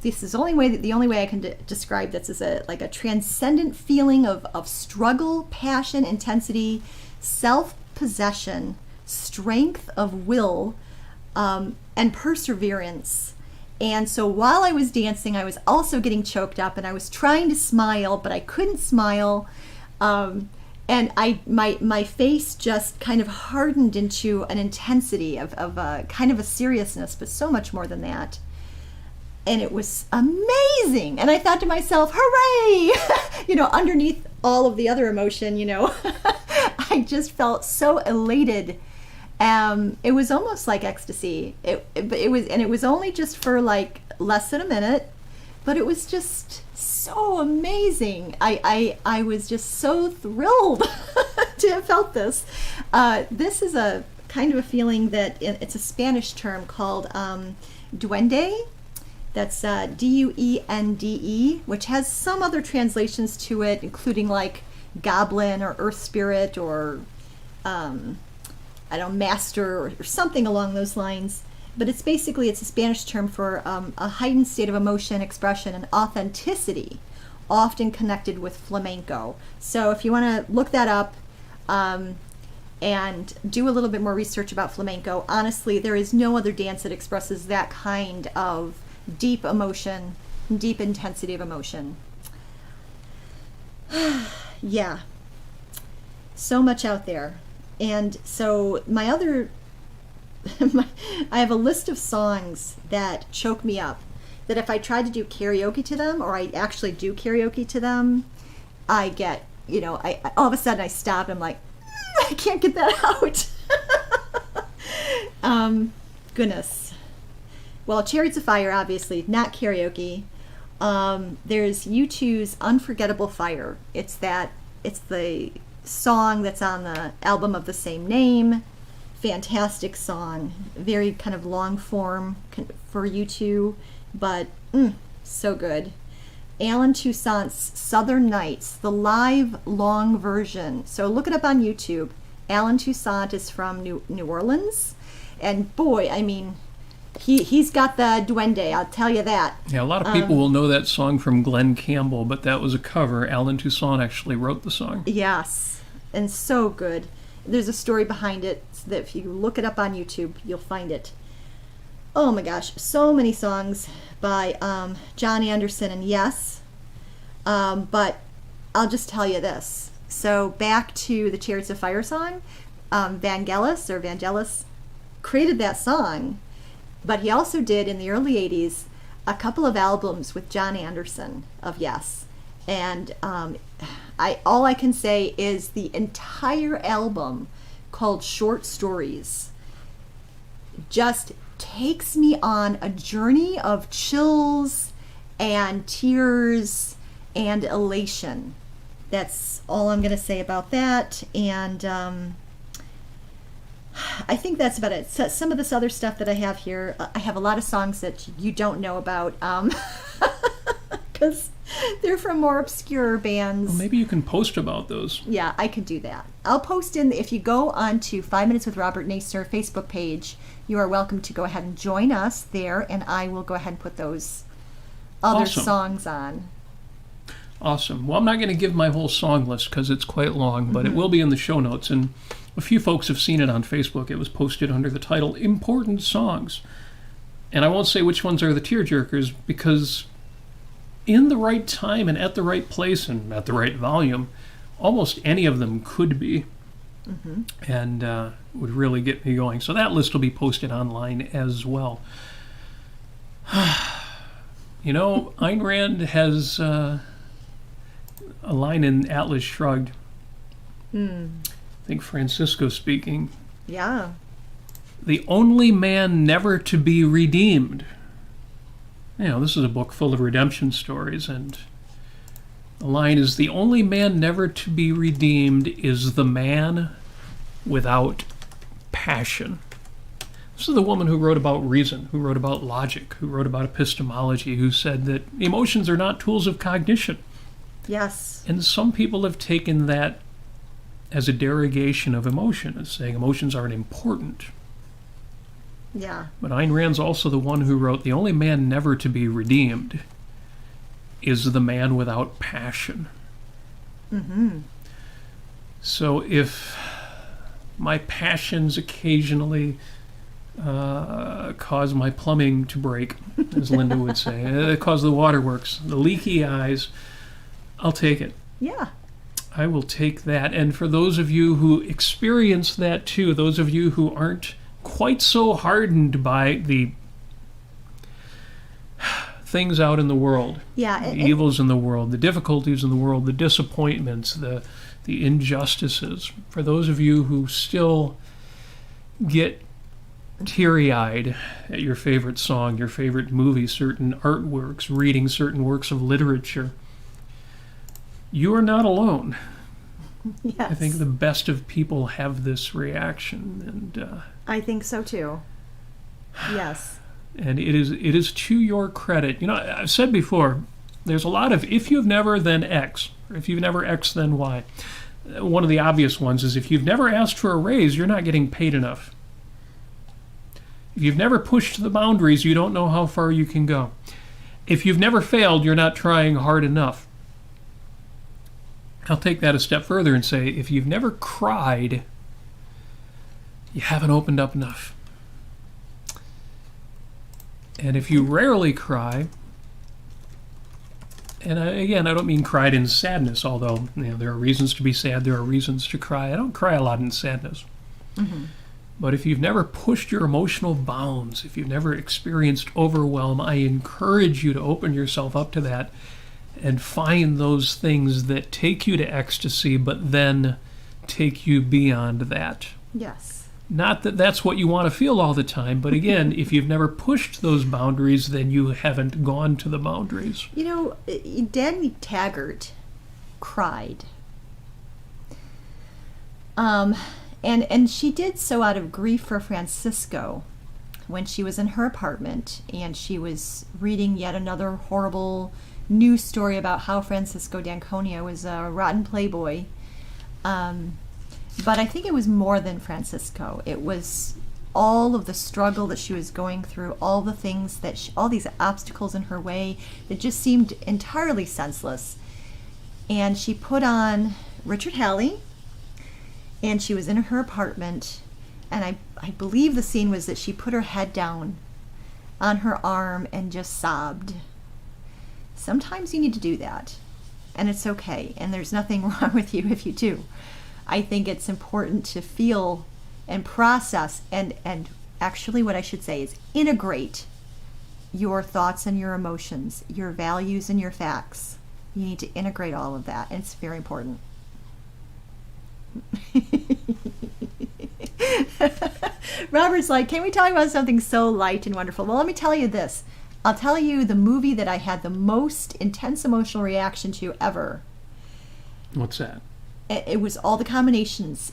this is the only way I can describe this is like a transcendent feeling of struggle, passion, intensity, self-possession, strength of will, and perseverance. And so while I was dancing, I was also getting choked up, and I was trying to smile, but I couldn't smile. And my face just kind of hardened into an intensity of a kind of a seriousness, but so much more than that. And it was amazing. And I thought to myself, hooray! Underneath all of the other emotion, I just felt so elated. It was almost like ecstasy. It was only just for like less than a minute, but it was just so amazing. I was just so thrilled to have felt this. This is a kind of a feeling that it's a Spanish term called duende. That's Duende, which has some other translations to it, including like goblin or earth spirit or master or something along those lines. But it's a Spanish term for a heightened state of emotion, expression, and authenticity, often connected with flamenco. So if you want to look that up and do a little bit more research about flamenco, honestly, there is no other dance that expresses that kind of deep emotion, deep intensity of emotion. Yeah. So much out there. And so I have a list of songs that choke me up, that if I try to do karaoke to them, or I actually do karaoke to them, I get, I all of a sudden I stop and I'm like, I can't get that out. Goodness. Well, Chariots of Fire, obviously, not karaoke. There's U2's Unforgettable Fire. It's the song that's on the album of the same name. Fantastic song. Very kind of long form for U2, but so good. Alan Toussaint's Southern Nights, the live long version. So look it up on YouTube. Alan Toussaint is from New Orleans. And boy, I mean, he's got the duende, I'll tell you that. Yeah, a lot of people will know that song from Glenn Campbell, but that was a cover. Alan Toussaint actually wrote the song. Yes, and so good. There's a story behind it so that if you look it up on YouTube, you'll find it. Oh my gosh, so many songs by John Anderson and Yes. But I'll just tell you this. So back to the Chariots of Fire song, Vangelis created that song. But he also did, in the early 80s, a couple of albums with John Anderson of Yes. And all I can say is the entire album, called Short Stories, just takes me on a journey of chills and tears and elation. That's all I'm going to say about that. And I think that's about it. So some of this other stuff that I have here, I have a lot of songs that you don't know about because they're from more obscure bands. Well, maybe you can post about those. Yeah, I could do that. I'll post if you go onto 5 Minutes with Robert Nasir Facebook page, you are welcome to go ahead and join us there, and I will go ahead and put those other songs on. Awesome. Well, I'm not going to give my whole song list because it's quite long, but it will be in the show notes. And a few folks have seen it on Facebook. It was posted under the title Important Songs. And I won't say which ones are the tearjerkers because in the right time and at the right place and at the right volume, almost any of them could be. And would really get me going. So that list will be posted online as well. Ayn Rand has a line in Atlas Shrugged I think Francisco speaking. Yeah. The only man never to be redeemed. You know, this is a book full of redemption stories, and the line is, the only man never to be redeemed is the man without passion. This is the woman who wrote about reason, who wrote about logic, who wrote about epistemology, who said that emotions are not tools of cognition. Yes. And some people have taken that as a derogation of emotion, as saying emotions aren't important. Yeah. But Ayn Rand's also the one who wrote, the only man never to be redeemed is the man without passion. Mm-hmm. So if my passions occasionally cause my plumbing to break, as Linda would say, cause the waterworks, the leaky eyes, I'll take it. Yeah. I will take that. And for those of you who experience that too, those of you who aren't quite so hardened by the things out in the world, Yeah, the evils in the world, the difficulties in the world, the disappointments, the injustices, for those of you who still get teary-eyed at your favorite song, your favorite movie, certain artworks, reading certain works of literature, you are not alone. Yes. I think the best of people have this reaction, and I think so too. Yes. and it is to your credit. You know, I've said before, there's a lot of if you've never, then X, or if you've never X, then Y. One of the obvious ones is if you've never asked for a raise, you're not getting paid enough. If you've never pushed the boundaries, you don't know how far you can go. If you've never failed, you're not trying hard enough. I'll take that a step further and say, if you've never cried, you haven't opened up enough. And if you rarely cry, and again, I don't mean cried in sadness, although there are reasons to be sad, there are reasons to cry. I don't cry a lot in sadness. Mm-hmm. But if you've never pushed your emotional bounds, if you've never experienced overwhelm, I encourage you to open yourself up to that and find those things that take you to ecstasy, but then take you beyond that. Yes. Not that that's what you want to feel all the time, but again, if you've never pushed those boundaries, then you haven't gone to the boundaries. You know, Danny Taggart cried. And she did so out of grief for Francisco when she was in her apartment and she was reading yet another horrible news story about how Francisco d'Anconia was a rotten playboy. But I think it was more than Francisco. It was all of the struggle that she was going through, all the things that all these obstacles in her way that just seemed entirely senseless. And she put on Richard Halley, and she was in her apartment, and I believe the scene was that she put her head down on her arm and just sobbed. Sometimes you need to do that, and it's okay, and there's nothing wrong with you if you do. I think it's important to feel and process and actually what I should say is integrate your thoughts and your emotions, your values and your facts. You need to integrate all of that, and it's very important. Robert's like, can we talk about something so light and wonderful? Well, let me tell you this. I'll tell you the movie that I had the most intense emotional reaction to ever. What's that? It was all the combinations.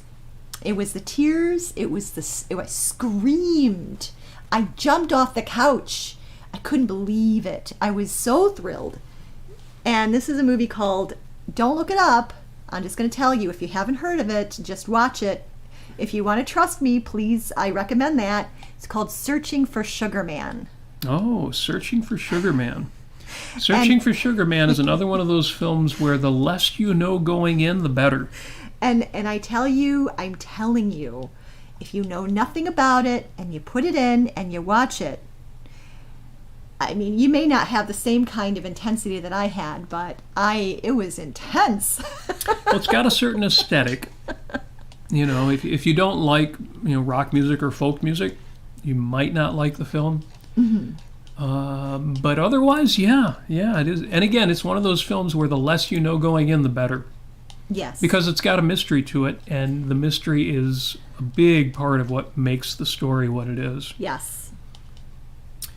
It was the tears. It was I screamed. I jumped off the couch. I couldn't believe it. I was so thrilled. And this is a movie called, don't look it up. I'm just going to tell you, if you haven't heard of it, just watch it. If you want to trust me, please, I recommend that. It's called Searching for Sugar Man. Oh, Searching for Sugar Man. Searching for Sugar Man is another one of those films where the less you know going in, the better. And I'm telling you, if you know nothing about it and you put it in and you watch it, I mean, you may not have the same kind of intensity that I had, but it was intense. Well, it's got a certain aesthetic. You know, if you don't like, rock music or folk music, you might not like the film. Mm-hmm. But otherwise, yeah, it is. And again, it's one of those films where the less you know going in, the better. Yes. Because it's got a mystery to it, and the mystery is a big part of what makes the story what it is. Yes.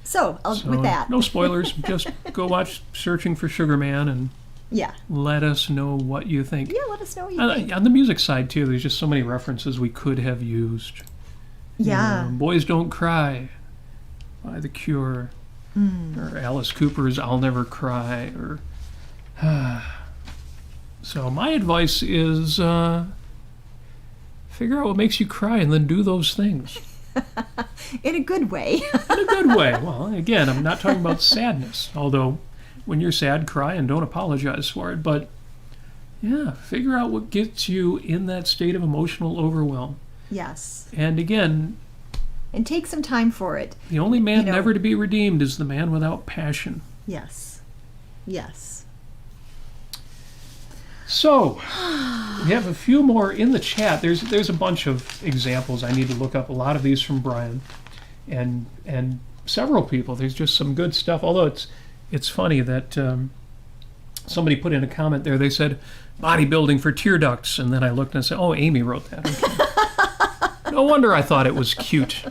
So, with that. No spoilers. Just go watch Searching for Sugar Man and let us know what you think. Yeah, let us know what you think. On the music side, too, there's just so many references we could have used. Yeah. Boys Don't Cry by The Cure. Or Alice Cooper's I'll Never Cry. Or So my advice is figure out what makes you cry and then do those things. In a good way. In a good way. Well, again, I'm not talking about sadness. Although, when you're sad, cry and don't apologize for it. But, yeah, figure out what gets you in that state of emotional overwhelm. Yes. And again... And take some time for it. The only man never to be redeemed is the man without passion. Yes. Yes. So, we have a few more in the chat. There's a bunch of examples I need to look up. A lot of these from Brian, and several people. There's just some good stuff. Although it's funny that somebody put in a comment there. They said bodybuilding for tear ducts, and then I looked and I said, "Oh, Amy wrote that." Okay. No wonder I thought it was cute.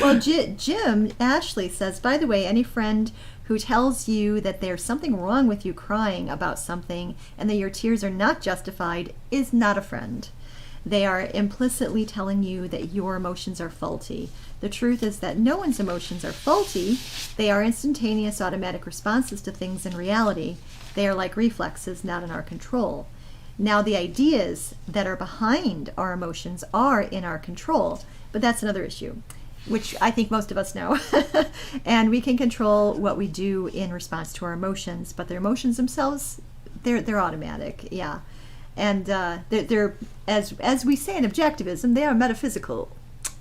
Well, Jim Ashley says, by the way, any friend who tells you that there's something wrong with you crying about something and that your tears are not justified is not a friend. They are implicitly telling you that your emotions are faulty. The truth is that no one's emotions are faulty. They are instantaneous automatic responses to things in reality. They are like reflexes, not in our control. Now, the ideas that are behind our emotions are in our control, but that's another issue, which I think most of us know. And we can control what we do in response to our emotions, but their emotions themselves, they're automatic, yeah. And they're as we say in objectivism, they are metaphysical.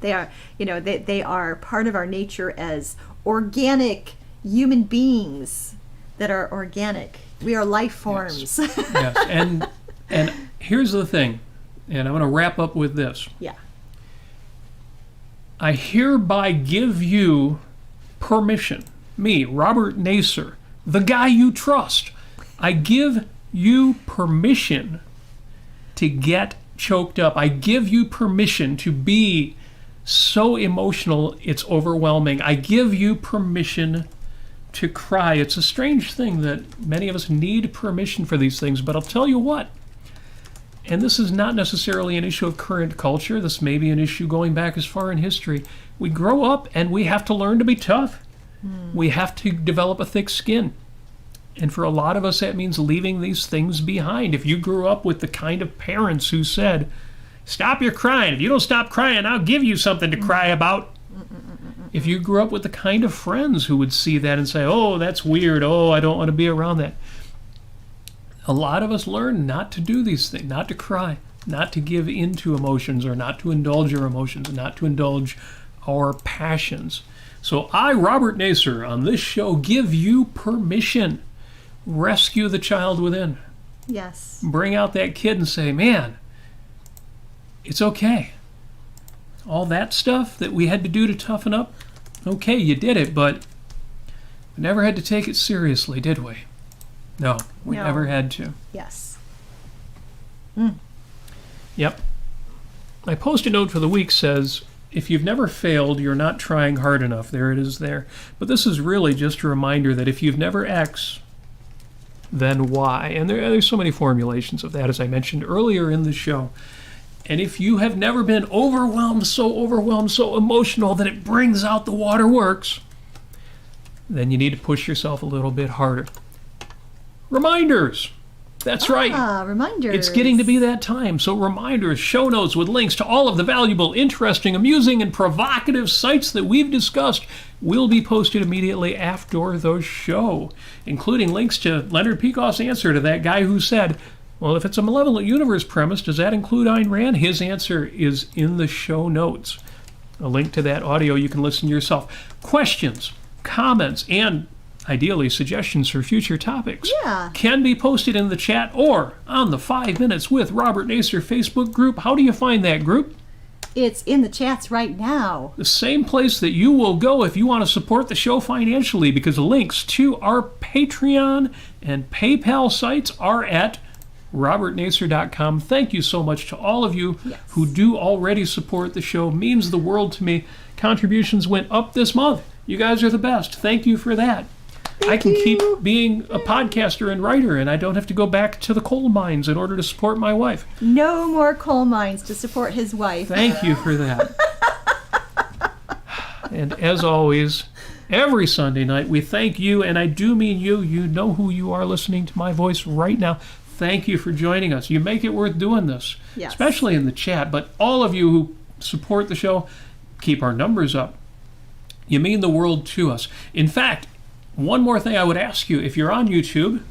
They are, they are part of our nature as organic human beings that are organic. We are life forms. Yes. And here's the thing, and I'm going to wrap up with this. Yeah. I hereby give you permission, me, Robert Nasir, the guy you trust, I give you permission to get choked up. I give you permission to be so emotional it's overwhelming. I give you permission to cry. It's a strange thing that many of us need permission for these things, but I'll tell you what, and this is not necessarily an issue of current culture, this may be an issue going back as far in history. We grow up and we have to learn to be tough. We have to develop a thick skin. And for a lot of us, that means leaving these things behind. If you grew up with the kind of parents who said, stop your crying. If you don't stop crying, I'll give you something to cry about. If you grew up with the kind of friends who would see that and say, oh, that's weird. Oh, I don't want to be around that. A lot of us learn not to do these things, not to cry, not to give into emotions, or not to indulge our emotions, not to indulge our passions. So I, Robert Nasir, on this show, give you permission. Rescue the child within. Yes. Bring out that kid and say, man, it's okay. All that stuff that we had to do to toughen up, okay, you did it, but we never had to take it seriously, did we? No, we never had to. Yes. Yep. My post-it note for the week says, if you've never failed, you're not trying hard enough. There it is there. But this is really just a reminder that if you've never X, then Y. And there's so many formulations of that, as I mentioned earlier in the show. And if you have never been overwhelmed, so emotional that it brings out the waterworks, then you need to push yourself a little bit harder. Reminders. That's right. Reminders. It's getting to be that time. So reminders, show notes with links to all of the valuable, interesting, amusing, and provocative sites that we've discussed will be posted immediately after the show, including links to Leonard Peikoff's answer to that guy who said, well, if it's a malevolent universe premise, does that include Ayn Rand? His answer is in the show notes. A link to that audio you can listen to yourself. Questions, comments, and ideally suggestions for future topics can be posted in the chat or on the 5 Minutes with Robert Nasir Facebook group. How do you find that group? It's in the chats right now. The same place that you will go if you want to support the show financially, because links to our Patreon and PayPal sites are at robertnasir.com. Thank you so much to all of you who do already support the show. It means the world to me. Contributions went up this month. You guys are the best. Thank you for that. I can keep being a podcaster and writer, and I don't have to go back to the coal mines in order to support my wife. No more coal mines to support his wife. Thank you for that. And as always, every Sunday night, we thank you, and I do mean you. You know who you are listening to my voice right now. Thank you for joining us. You make it worth doing this, especially in the chat. But all of you who support the show, keep our numbers up. You mean the world to us. In fact, one more thing I would ask you, if you're on YouTube,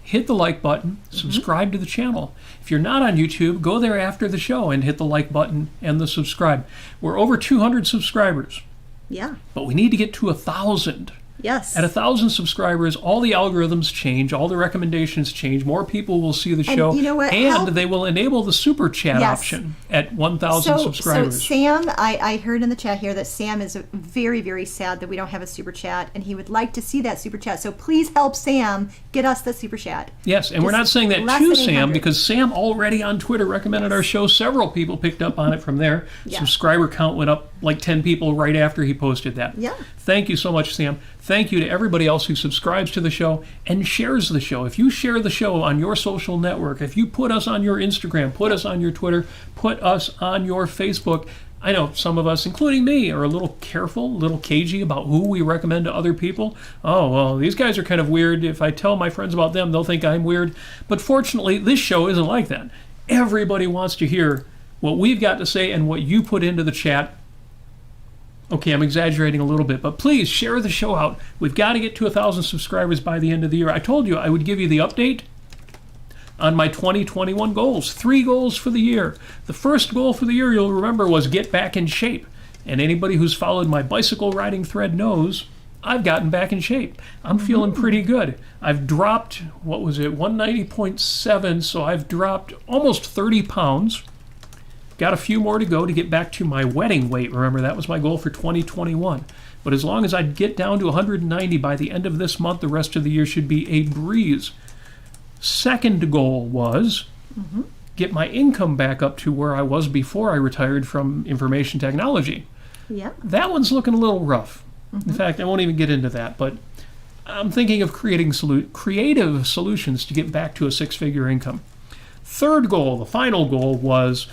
hit the like button, subscribe to the channel. If you're not on YouTube, go there after the show and hit the like button and the subscribe. We're over 200 subscribers. Yeah. But we need to get to 1,000. Yes. At 1,000 subscribers, all the algorithms change, all the recommendations change, more people will see the show, you know what? and they will enable the super chat option at 1,000 subscribers. So Sam, I heard in the chat here that Sam is very, very sad that we don't have a super chat, and he would like to see that super chat. So please help Sam get us the super chat. Yes, and we're not saying that to Sam, because Sam already on Twitter recommended our show. Several people picked up on it from there. Subscriber count went up like 10 people right after he posted that. Yeah. Thank you so much, Sam. Thank you to everybody else who subscribes to the show and shares the show. If you share the show on your social network, if you put us on your Instagram, put us on your Twitter, put us on your Facebook. I know some of us, including me, are a little careful, a little cagey about who we recommend to other people. Oh, well, these guys are kind of weird. If I tell my friends about them, they'll think I'm weird. But fortunately, this show isn't like that. Everybody wants to hear what we've got to say and what you put into the chat. Okay, I'm exaggerating a little bit, but please share the show out. We've got to get to 1,000 subscribers by the end of the year. I told you I would give you the update on my 2021 goals. 3 goals for the year. The first goal for the year, you'll remember, was get back in shape. And anybody who's followed my bicycle riding thread knows I've gotten back in shape. I'm feeling pretty good. I've dropped, 190.7, so I've dropped almost 30 pounds. Got a few more to go to get back to my wedding weight. Remember, that was my goal for 2021. But as long as I get down to 190 by the end of this month, the rest of the year should be a breeze. Second goal was get my income back up to where I was before I retired from information technology. Yeah. That one's looking a little rough. In fact, I won't even get into that, but I'm thinking of creating creative solutions to get back to a 6-figure income. Third goal, the final goal, was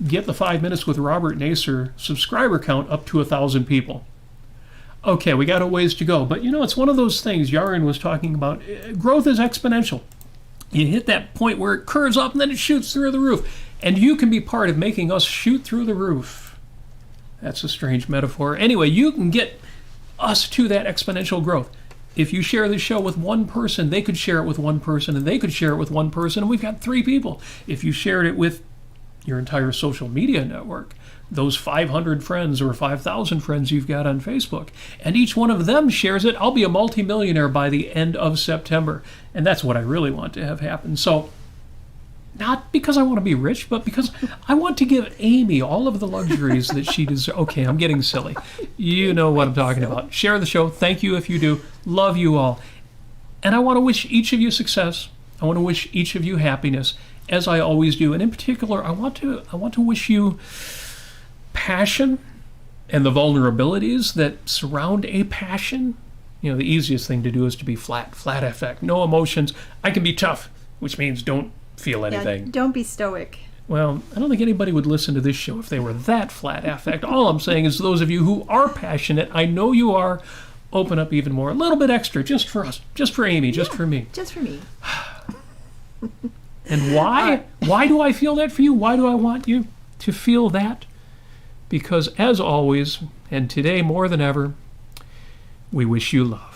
get the 5 Minutes with Robert Nasir subscriber count up to 1,000 people. Okay, we got a ways to go, but it's one of those things Yaron was talking about. Growth is exponential. You hit that point where it curves up and then it shoots through the roof, and you can be part of making us shoot through the roof. That's a strange metaphor. Anyway, you can get us to that exponential growth. If you share the show with one person, they could share it with one person, and they could share it with one person, and we've got 3 people. If you shared it with your entire social media network, those 500 friends or 5,000 friends you've got on Facebook, and each one of them shares it, I'll be a multimillionaire by the end of September. And that's what I really want to have happen. So, not because I want to be rich, but because I want to give Amy all of the luxuries that she deserves. Okay, I'm getting silly. You know what I'm talking about. Share the show. Thank you if you do. Love you all. And I want to wish each of you success. I want to wish each of you happiness, as I always do. And in particular, I want to wish you passion and the vulnerabilities that surround a passion. The easiest thing to do is to be flat affect, no emotions. I can be tough, which means don't feel anything. Yeah, don't be stoic. Well, I don't think anybody would listen to this show if they were that flat affect. All I'm saying is those of you who are passionate, I know you are, open up even more, a little bit extra, just for us, just for Amy, just for me. Just for me. And why? Why do I feel that for you? Why do I want you to feel that? Because as always, and today more than ever, we wish you love.